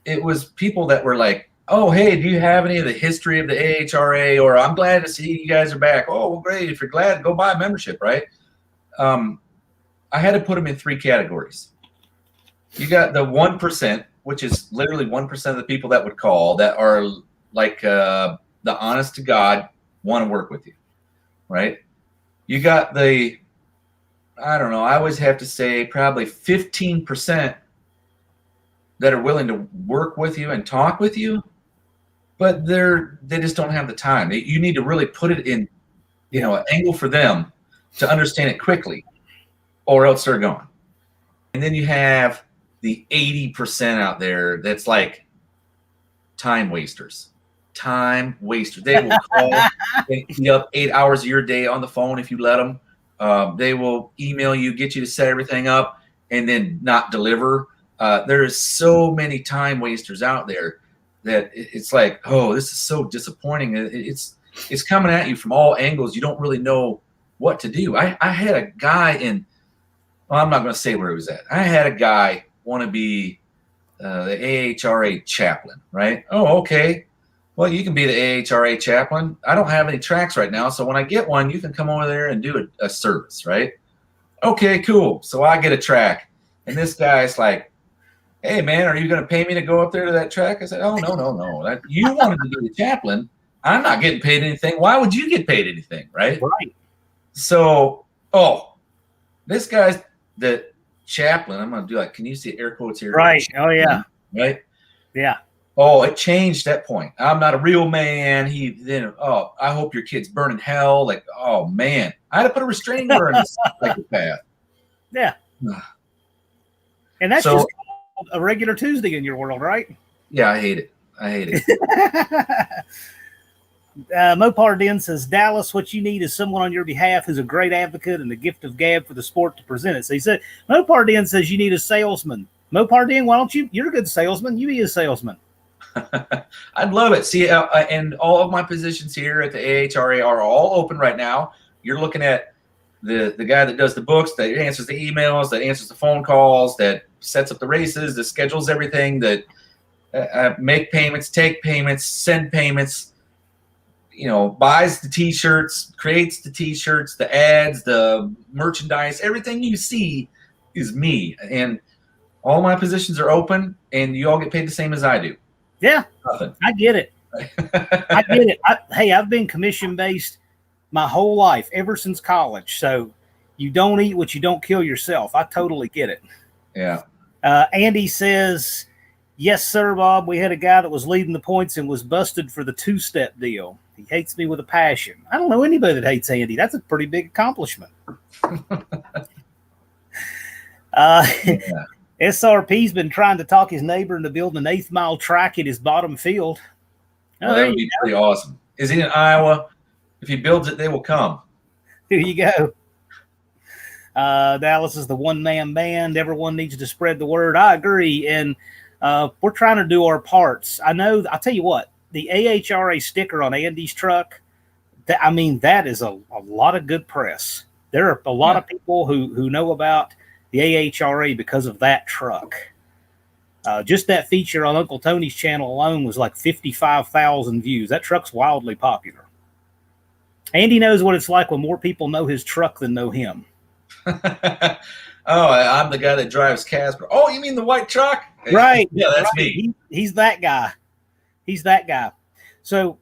It was people that were like, oh, hey, do you have any of the history of the AHRA? Or I'm glad to see you guys are back. Oh, well, great. If you're glad, go buy a membership, right? I had to put them in 3 categories. You got the 1%, which is literally 1% of the people that would call that are like the honest to God want to work with you, right? You got the, I don't know, I always have to say probably 15% that are willing to work with you and talk with you, but they just don't have the time. You need to really put it in, an angle for them to understand it quickly, or else they're gone. And then you have the 80% out there that's like time wasters. Time wasters. They will call and eat up 8 hours of your day on the phone if you let them. They will email you, get you to set everything up, and then not deliver. There's so many time wasters out there that it's like, oh, this is so disappointing. It's coming at you from all angles. You don't really know what to do. I had a guy well, I'm not going to say where he was at. I had a guy want to be the AHRA chaplain, right? Oh, okay. Well, you can be the AHRA chaplain. I don't have any tracks right now, so when I get one, you can come over there and do a service, right? Okay, cool. So I get a track, and this guy's like, hey, man, are you going to pay me to go up there to that track? I said, oh, no. You wanted to be the chaplain. I'm not getting paid anything. Why would you get paid anything, right? Right. So, this guy's the chaplain. I'm going to do like, can you see air quotes here? Right. Oh, yeah. Right? Yeah. Oh, it changed that point. I'm not a real man. I hope your kid's burning hell. Like, oh, man. I had to put a restraining order on this psychopath. Yeah. And that's just a regular Tuesday in your world, right? Yeah, I hate it. Mopar Den says, Dallas, what you need is someone on your behalf who's a great advocate and the gift of gab for the sport to present it. So he said, Mopar Den says you need a salesman. Mopar Den, why don't you're a good salesman. You be a salesman. I'd love it. See, and all of my positions here at the AHRA are all open right now. You're looking at the guy that does the books, that answers the emails, that answers the phone calls, that sets up the races, that schedules everything, that make payments, take payments, send payments, buys the T-shirts, creates the T-shirts, the ads, the merchandise, everything you see is me. And all my positions are open, and you all get paid the same as I do. Yeah, Nothing. I get it. I get it. I've been commission-based my whole life, ever since college. So you don't eat what you don't kill yourself. I totally get it. Yeah. Andy says, yes, sir, Bob. We had a guy that was leading the points and was busted for the two-step deal. He hates me with a passion. I don't know anybody that hates Andy. That's a pretty big accomplishment. SRP's been trying to talk his neighbor into building an 8th mile track at his bottom field. Well, that would be pretty awesome. Is he in Iowa? If he builds it, they will come. There you go. Dallas is the one-man band. Everyone needs to spread the word. I agree. And we're trying to do our parts. I'll tell you what, the AHRA sticker on Andy's truck, that is a lot of good press. There are a lot of people who know about the AHRA because of that truck. Just that feature on Uncle Tony's channel alone was like 55,000 views. That truck's wildly popular. Andy knows what it's like when more people know his truck than know him. I'm the guy that drives Casper. Oh, you mean the white truck? Right. Yeah, that's me. He's that guy. So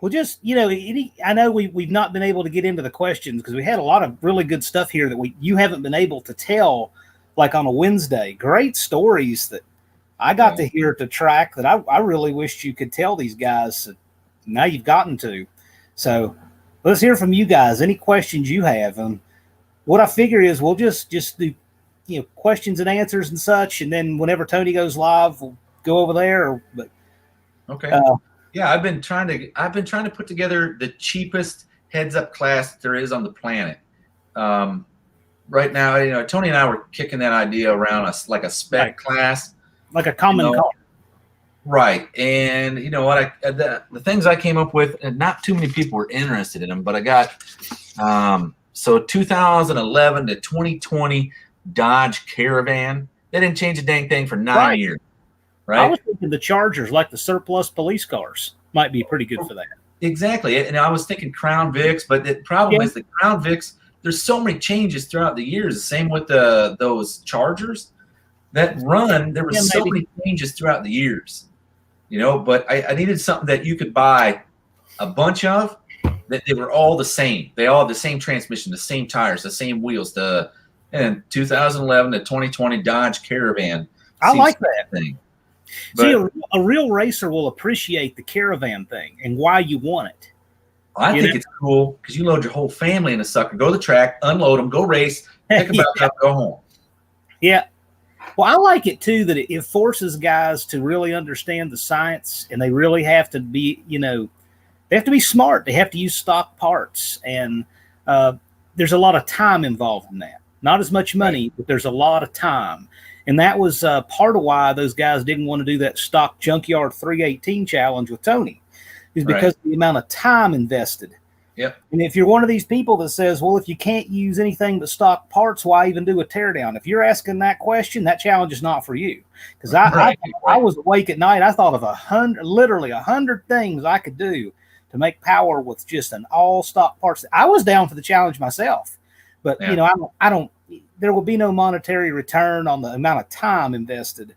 we'll just, I know we've not been able to get into the questions because we had a lot of really good stuff here that you haven't been able to tell, like on a Wednesday. Great stories that I got to hear at the track that I really wished you could tell these guys. Now you've gotten to. So let's hear from you guys. Any questions you have? And what I figure is we'll just do, questions and answers and such. And then whenever Tony goes live, we'll go over there. Okay. Yeah, I've been trying to put together the cheapest heads-up class that there is on the planet. Right now, Tony and I were kicking that idea around like a spec class, like a common car. Right. And you know what, the things I came up with, and not too many people were interested in them, but I got 2011 to 2020 Dodge Caravan. They didn't change a dang thing for 9 years. Right. I was thinking the Chargers, like the surplus police cars, might be pretty good for that. Exactly. And I was thinking Crown Vics, but the problem is the Crown Vics, there's so many changes throughout the years. The same with those Chargers. that run, there Yeah, was so maybe. many changes throughout the years, you know, but I needed something that you could buy a bunch of, that they were all the same. They all have the same transmission, the same tires, the same wheels. And 2011 to 2020 Dodge Caravan. I like that thing. See, But a real racer will appreciate the Caravan thing and why you want it. I think it's cool because you load your whole family in a sucker, go to the track, unload them, go race, pick them back up, go home. Yeah. Well, I like it too that it forces guys to really understand the science, and they really have to be, you know, they have to be smart. They have to use stock parts, and there's a lot of time involved in that. Not as much money, but there's a lot of time. And that was part of why those guys didn't want to do that stock junkyard 318 challenge with Tony, is because of the amount of time invested. Yep. And if you're one of these people that says, well, if you can't use anything but stock parts, why even do a teardown? If you're asking that question, that challenge is not for you. Because I was awake at night. I thought of literally 100 things I could do to make power with just an all stock parts. I was down for the challenge myself, but you know, I don't. There will be no monetary return on the amount of time invested.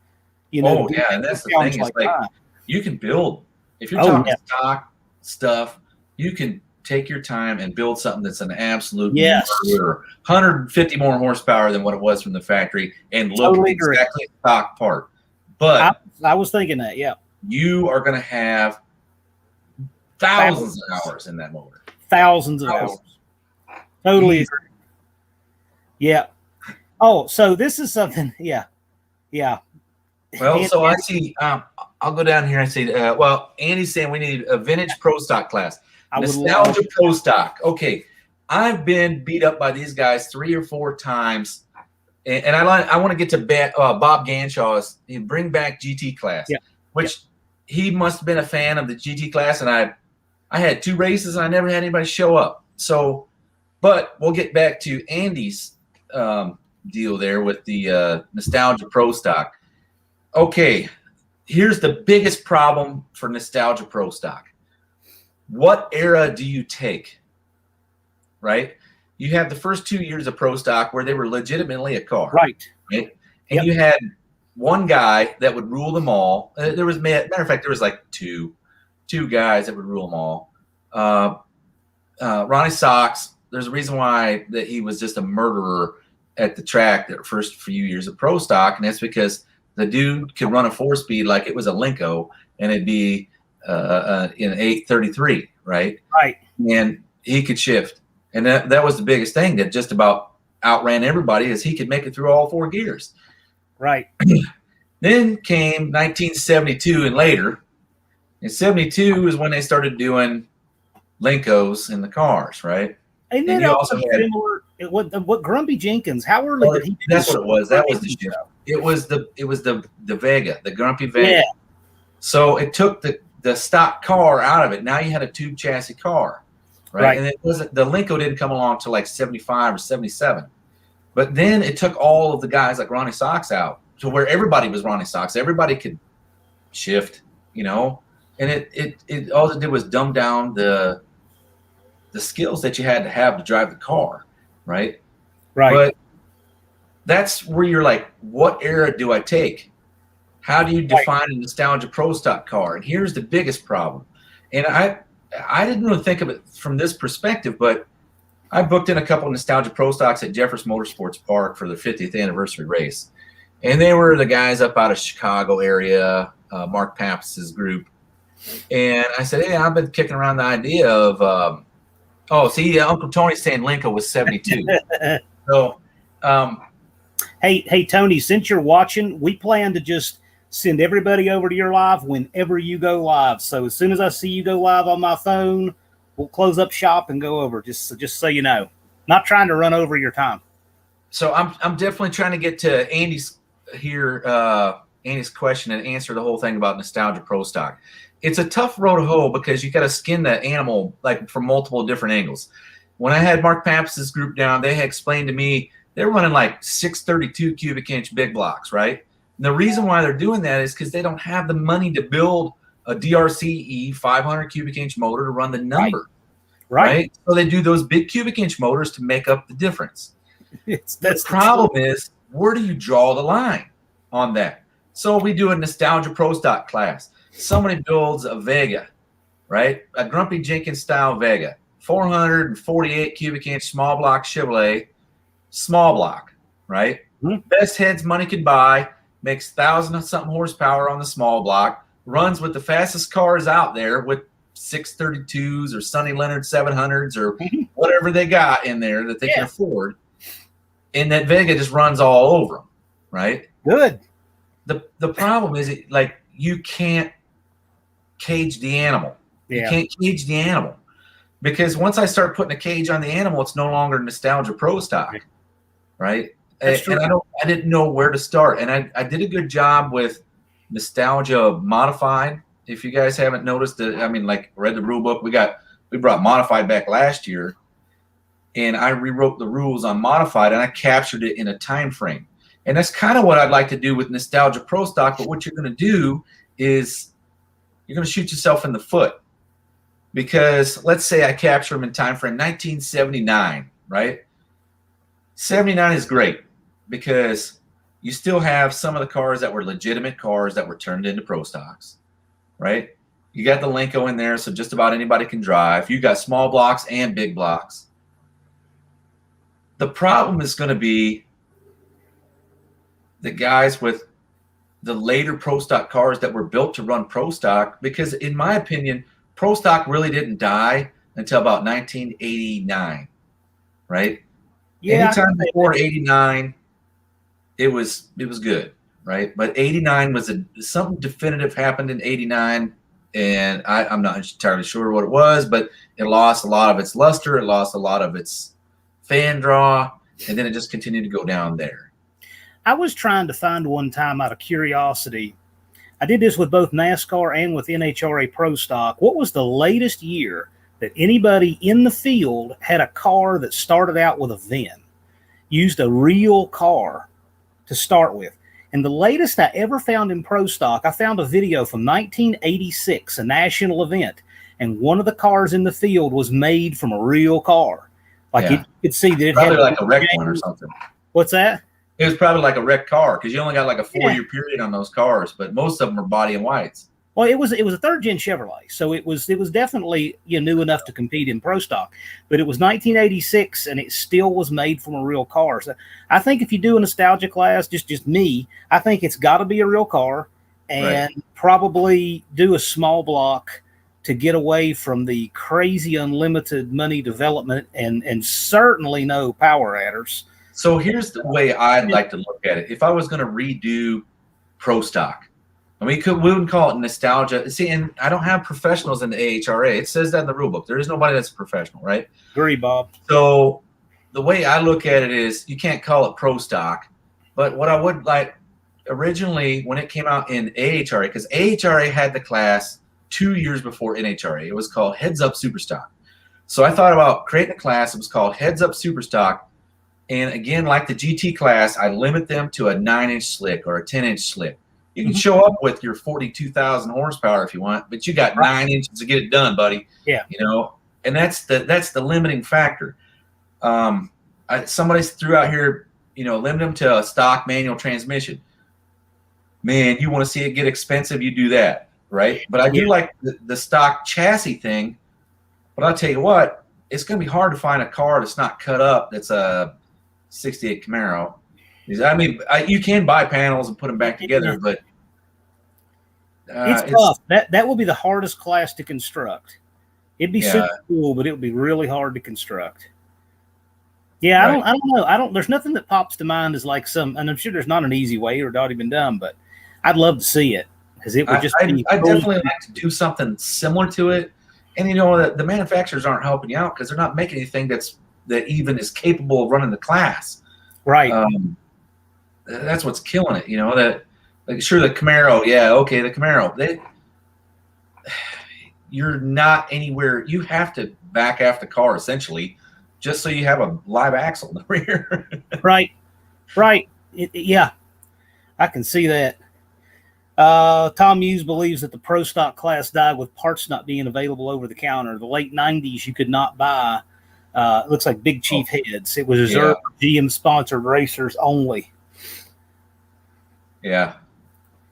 You know. Oh yeah, and that's the thing. It's like you can build if you're talking stock stuff. You can take your time and build something that's an absolute murder, 150 more horsepower than what it was from the factory, and look exactly stock part. But I was thinking that, you are going to have thousands of hours in that motor. Thousands of hours. Totally agree. Yeah. Oh, so this is something. Yeah. Well, so I see. I'll go down here and see. Well, Andy's saying we need a vintage pro stock class. Nostalgia pro stock. Okay, I've been beat up by these guys 3 or 4 times, and I want to get to Bob Ganshaw's bring back GT class, which he must have been a fan of the GT class, and I had 2 races and I never had anybody show up. So, but we'll get back to Andy's deal there with the nostalgia pro stock. Okay, here's the biggest problem for nostalgia pro stock. What era do you take, right? You have the first 2 years of pro stock where they were legitimately a car. Right? And you had one guy that would rule them all. There was, matter of fact, there was like two guys that would rule them all. Ronnie Sox, there's a reason why that he was just a murderer at the track the first few years of pro stock, and that's because the dude could run a 4-speed like it was a Linko, and it'd be in 833, right? Right. And he could shift. And that was the biggest thing that just about outran everybody, is he could make it through all 4 gears. Right. Then came 1972 and later. And 72 is when they started doing Linkos in the cars, right? And then also similar. What Grumpy Jenkins? How early did he? That's what it was. That was the shift. It was the Vega, the Grumpy Vega. Yeah. So it took the stock car out of it. Now you had a tube chassis car, right? And it wasn't, the Linko didn't come along till like 75 or 77. But then it took all of the guys like Ronnie Sox out to where everybody was Ronnie Sox. Everybody could shift, you know. And it all it did was dumb down the skills that you had to have to drive the car, right? Right. But that's where you're like, what era do I take? How do you define a nostalgia pro stock car? And here's the biggest problem. And I didn't really think of it from this perspective, but I booked in a couple of nostalgia pro stocks at Jeffers Motorsports Park for the 50th anniversary race. And they were the guys up out of Chicago area, Mark Papps's group. And I said, hey, I've been kicking around the idea of, Uncle Tony's saying Linko was 72. So, Hey, Tony, since you're watching, we plan to just send everybody over to your live whenever you go live. So as soon as I see you go live on my phone, we'll close up shop and go over. Just so you know, not trying to run over your time. So I'm definitely trying to get to Andy's question and answer the whole thing about nostalgia pro stock. It's a tough road to hoe because you got to skin the animal like from multiple different angles. When I had Mark Papps's group down, they had explained to me they're running like 632 cubic inch big blocks, right? And the reason why they're doing that is because they don't have the money to build a DRCE 500 cubic inch motor to run the number, right? So they do those big cubic inch motors to make up the difference. The problem is, where do you draw the line on that. So we do a nostalgia pro stock class. Somebody builds a Vega, right? A Grumpy Jenkins style Vega, 448 cubic inch small block Chevrolet, small block, right? Mm-hmm. Best heads money could buy, makes 1,000-something horsepower on the small block, runs with the fastest cars out there with 632s or Sonny Leonard 700s or whatever they got in there that they can afford. And that Vega just runs all over them, right? Good. The problem is, like, you can't cage the animal. Yeah. You can't cage the animal. Because once I start putting a cage on the animal, it's no longer nostalgia pro stock, right? And I didn't know where to start. And I did a good job with nostalgia modified. If you guys haven't noticed it, I mean, like, read the rule book, we brought modified back last year, and I rewrote the rules on modified, and I captured it in a time frame. And that's kind of what I'd like to do with nostalgia pro stock. But what you're going to do is you're going to shoot yourself in the foot, because let's say I capture them in time frame 1979, right? 79 is great because you still have some of the cars that were legitimate cars that were turned into pro stocks, right? You got the Lenko in there, so just about anybody can drive. You got small blocks and big blocks. The problem is going to be the guys with the later pro stock cars that were built to run pro stock, because in my opinion, pro stock really didn't die until about 1989, right? Yeah. Anytime before 89, it was good, right? But 89 was something definitive happened in 89, and I'm not entirely sure what it was, but it lost a lot of its luster, it lost a lot of its fan draw, and then it just continued to go down there. I was trying to find one time, out of curiosity, I did this with both NASCAR and with NHRA Pro Stock. What was the latest year that anybody in the field had a car that started out with a VIN, used a real car to start with? And the latest I ever found in Pro Stock, I found a video from 1986, a national event, and one of the cars in the field was made from a real car. Like, you could see that it probably had like a wrecked one or something. What's that? It was probably like a wrecked car, because you only got like a 4-year period on those cars, but most of them are body and whites. Well, it was a third-gen Chevrolet, so it was definitely new enough to compete in Pro Stock. But it was 1986, and it still was made from a real car. So I think if you do a nostalgia class, just me, I think it's got to be a real car, and probably do a small block to get away from the crazy unlimited money development, and certainly no power adders. So here's the way I'd like to look at it. If I was going to redo Pro Stock, and we wouldn't call it nostalgia. See, and I don't have professionals in the AHRA. It says that in the rule book. There is nobody that's a professional, right? Agree, Bob. So the way I look at it is, you can't call it Pro Stock. But what I would like, originally when it came out in AHRA, because AHRA had the class 2 years before NHRA. It was called Heads Up Superstock. So I thought about creating a class. It was called Heads Up Superstock. And again, like the GT class, I limit them to a 9-inch slick or a 10-inch slick. You can show up with your 42,000 horsepower if you want, but you got 9 inches to get it done, buddy. Yeah. And that's the limiting factor. Somebody threw out here, limit them to a stock manual transmission. Man, you want to see it get expensive, you do that, right? But I do like the stock chassis thing. But I'll tell you what, it's going to be hard to find a car that's not cut up that's a 68 Camaro. I mean, you can buy panels and put them back together, but it's tough. That will be the hardest class to construct. It'd be super cool, but it would be really hard to construct. Yeah, I don't know. There's nothing that pops to mind as like and I'm sure there's not an easy way or it's already been done, but I'd love to see it, because it would just be I definitely like to do something similar to it. And the manufacturers aren't helping you out because they're not making anything that even is capable of running the class. Right. That's what's killing it. The Camaro. Yeah. Okay. The Camaro. You're not anywhere. You have to back off the car essentially, just so you have a live axle in the rear. Right. Yeah. I can see that. Tom Hughes believes that the Pro Stock class died with parts not being available over the counter. The late 90s, you could not buy, it looks like Big Chief heads. It was reserved for GM-sponsored racers only. Yeah.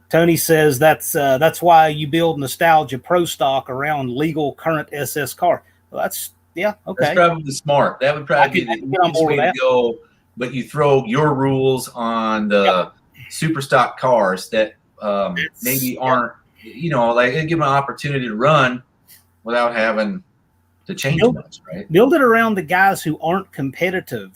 Tony says that's why you build nostalgia pro stock around legal current SS car. Well, that's okay. That's probably smart. That would probably be the easiest way to go. But you throw your rules on the super stock cars that maybe aren't, like give them an opportunity to run without having to change much, right? Build it around the guys who aren't competitive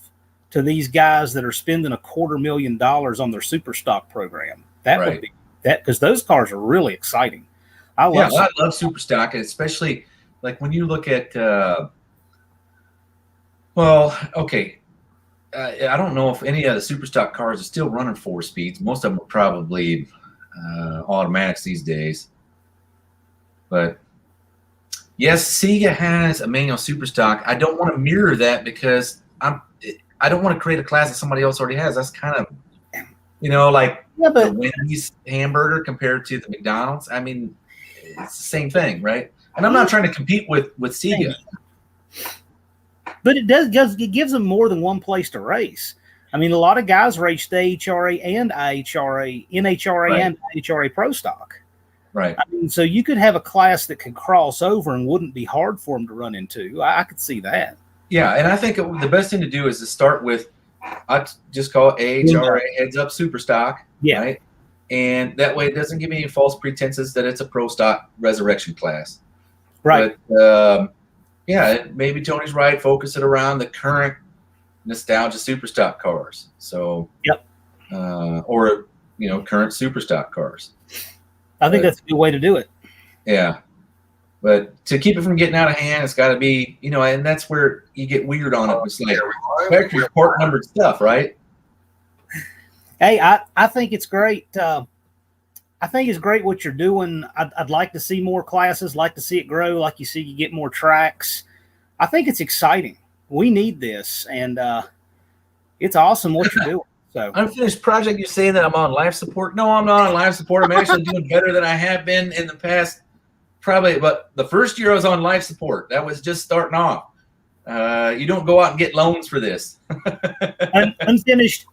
to these guys that are spending $250,000 on their super stock program. That would be that, because those cars are really exciting. I love super stock, especially like when you look at I don't know if any of the super stock cars are still running 4 speeds. Most of them are probably automatics these days. But yes, Sega has a manual super stock. I don't want to mirror that because I don't want to create a class that somebody else already has. That's kind of, the Wendy's hamburger compared to the McDonald's. I mean, it's the same thing, right? And I'm not trying to compete with Sega. But it gives them more than one place to race. I mean, a lot of guys race the AHRA and IHRA, NHRA and IHRA Pro Stock. Right. I mean, so you could have a class that could cross over and wouldn't be hard for them to run into. I could see that. Yeah, and I think the best thing to do is to start with, I just call it AHRA Heads Up Super Stock. Yeah. Right? And that way it doesn't give me any false pretenses that it's a Pro Stock resurrection class. Right. But, maybe Tony's right. Focus it around the current nostalgia super stock cars. So, or current super stock cars. I think that's a good way to do it. Yeah, but to keep it from getting out of hand, it's got to be, and that's where you get weird on it. It's like factory part numbered stuff, right? Hey, I think it's great. I think it's great what you're doing. I'd like to see more classes, like to see it grow, like you get more tracks. I think it's exciting. We need this, and it's awesome what you're doing. So unfinished project, you're saying that I'm on life support? No, I'm not on life support. I'm actually doing better than I have been in the past, probably. But the first year I was on life support. That was just starting off. You don't go out and get loans for this.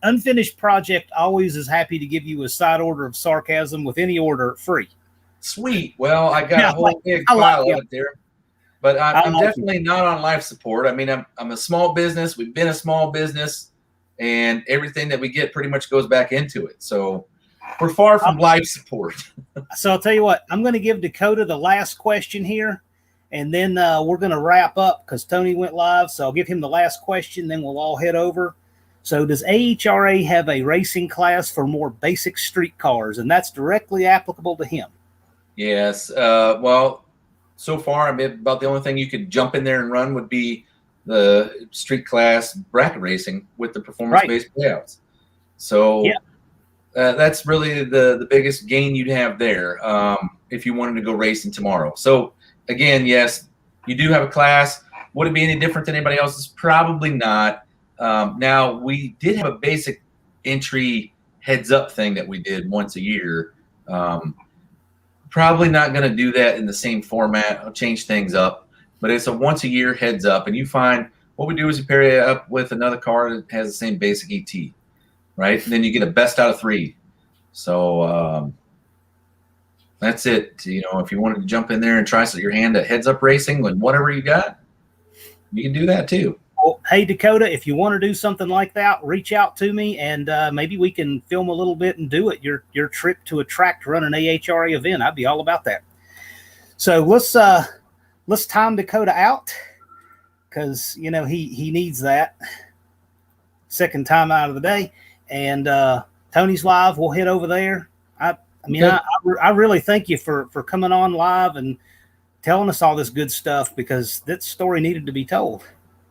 Unfinished project always is happy to give you a side order of sarcasm with any order free. Sweet. Well, I got a whole big pile of it there. But I'm definitely not on life support. I mean, I'm a small business. We've been a small business, and everything that we get pretty much goes back into it. So we're far from life support. So I'll tell you what, I'm going to give Dakota the last question here, and then we're going to wrap up because Tony went live. So I'll give him the last question, then we'll all head over. So does AHRA have a racing class for more basic street cars? And that's directly applicable to him. Yes. Well, so far, I mean, about the only thing you could jump in there and run would be the street class bracket racing with the performance-based payouts. So that's really the biggest gain you'd have there if you wanted to go racing tomorrow. So again, yes, you do have a class. Would it be any different than anybody else's? Probably not. Now, we did have a basic entry heads-up thing that we did once a year. Probably not going to do that in the same format. I'll change things up. But it's a once-a-year heads-up. And you find what we do is you pair it up with another car that has the same basic ET, right? And then you get a best out of 3. So that's it. If you wanted to jump in there and try your hand at heads-up racing with whatever you got, you can do that too. Well, hey, Dakota, if you want to do something like that, reach out to me, and maybe we can film a little bit and do it. Your trip to a track to run an AHRA event. I'd be all about that. So let's time Dakota out because he needs that second time out of the day. And Tony's live. We'll head over there. I really thank you for coming on live and telling us all this good stuff because that story needed to be told.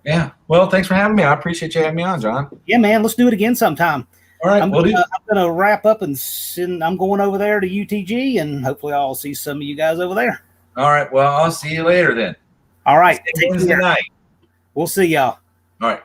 Yeah. Well, thanks for having me. I appreciate you having me on, John. Yeah, man. Let's do it again sometime. All right. I'm gonna wrap up and I'm going over there to UTG, and hopefully I'll see some of you guys over there. All right. Well, I'll see you later then. All right. Wednesday night. We'll see y'all. All right.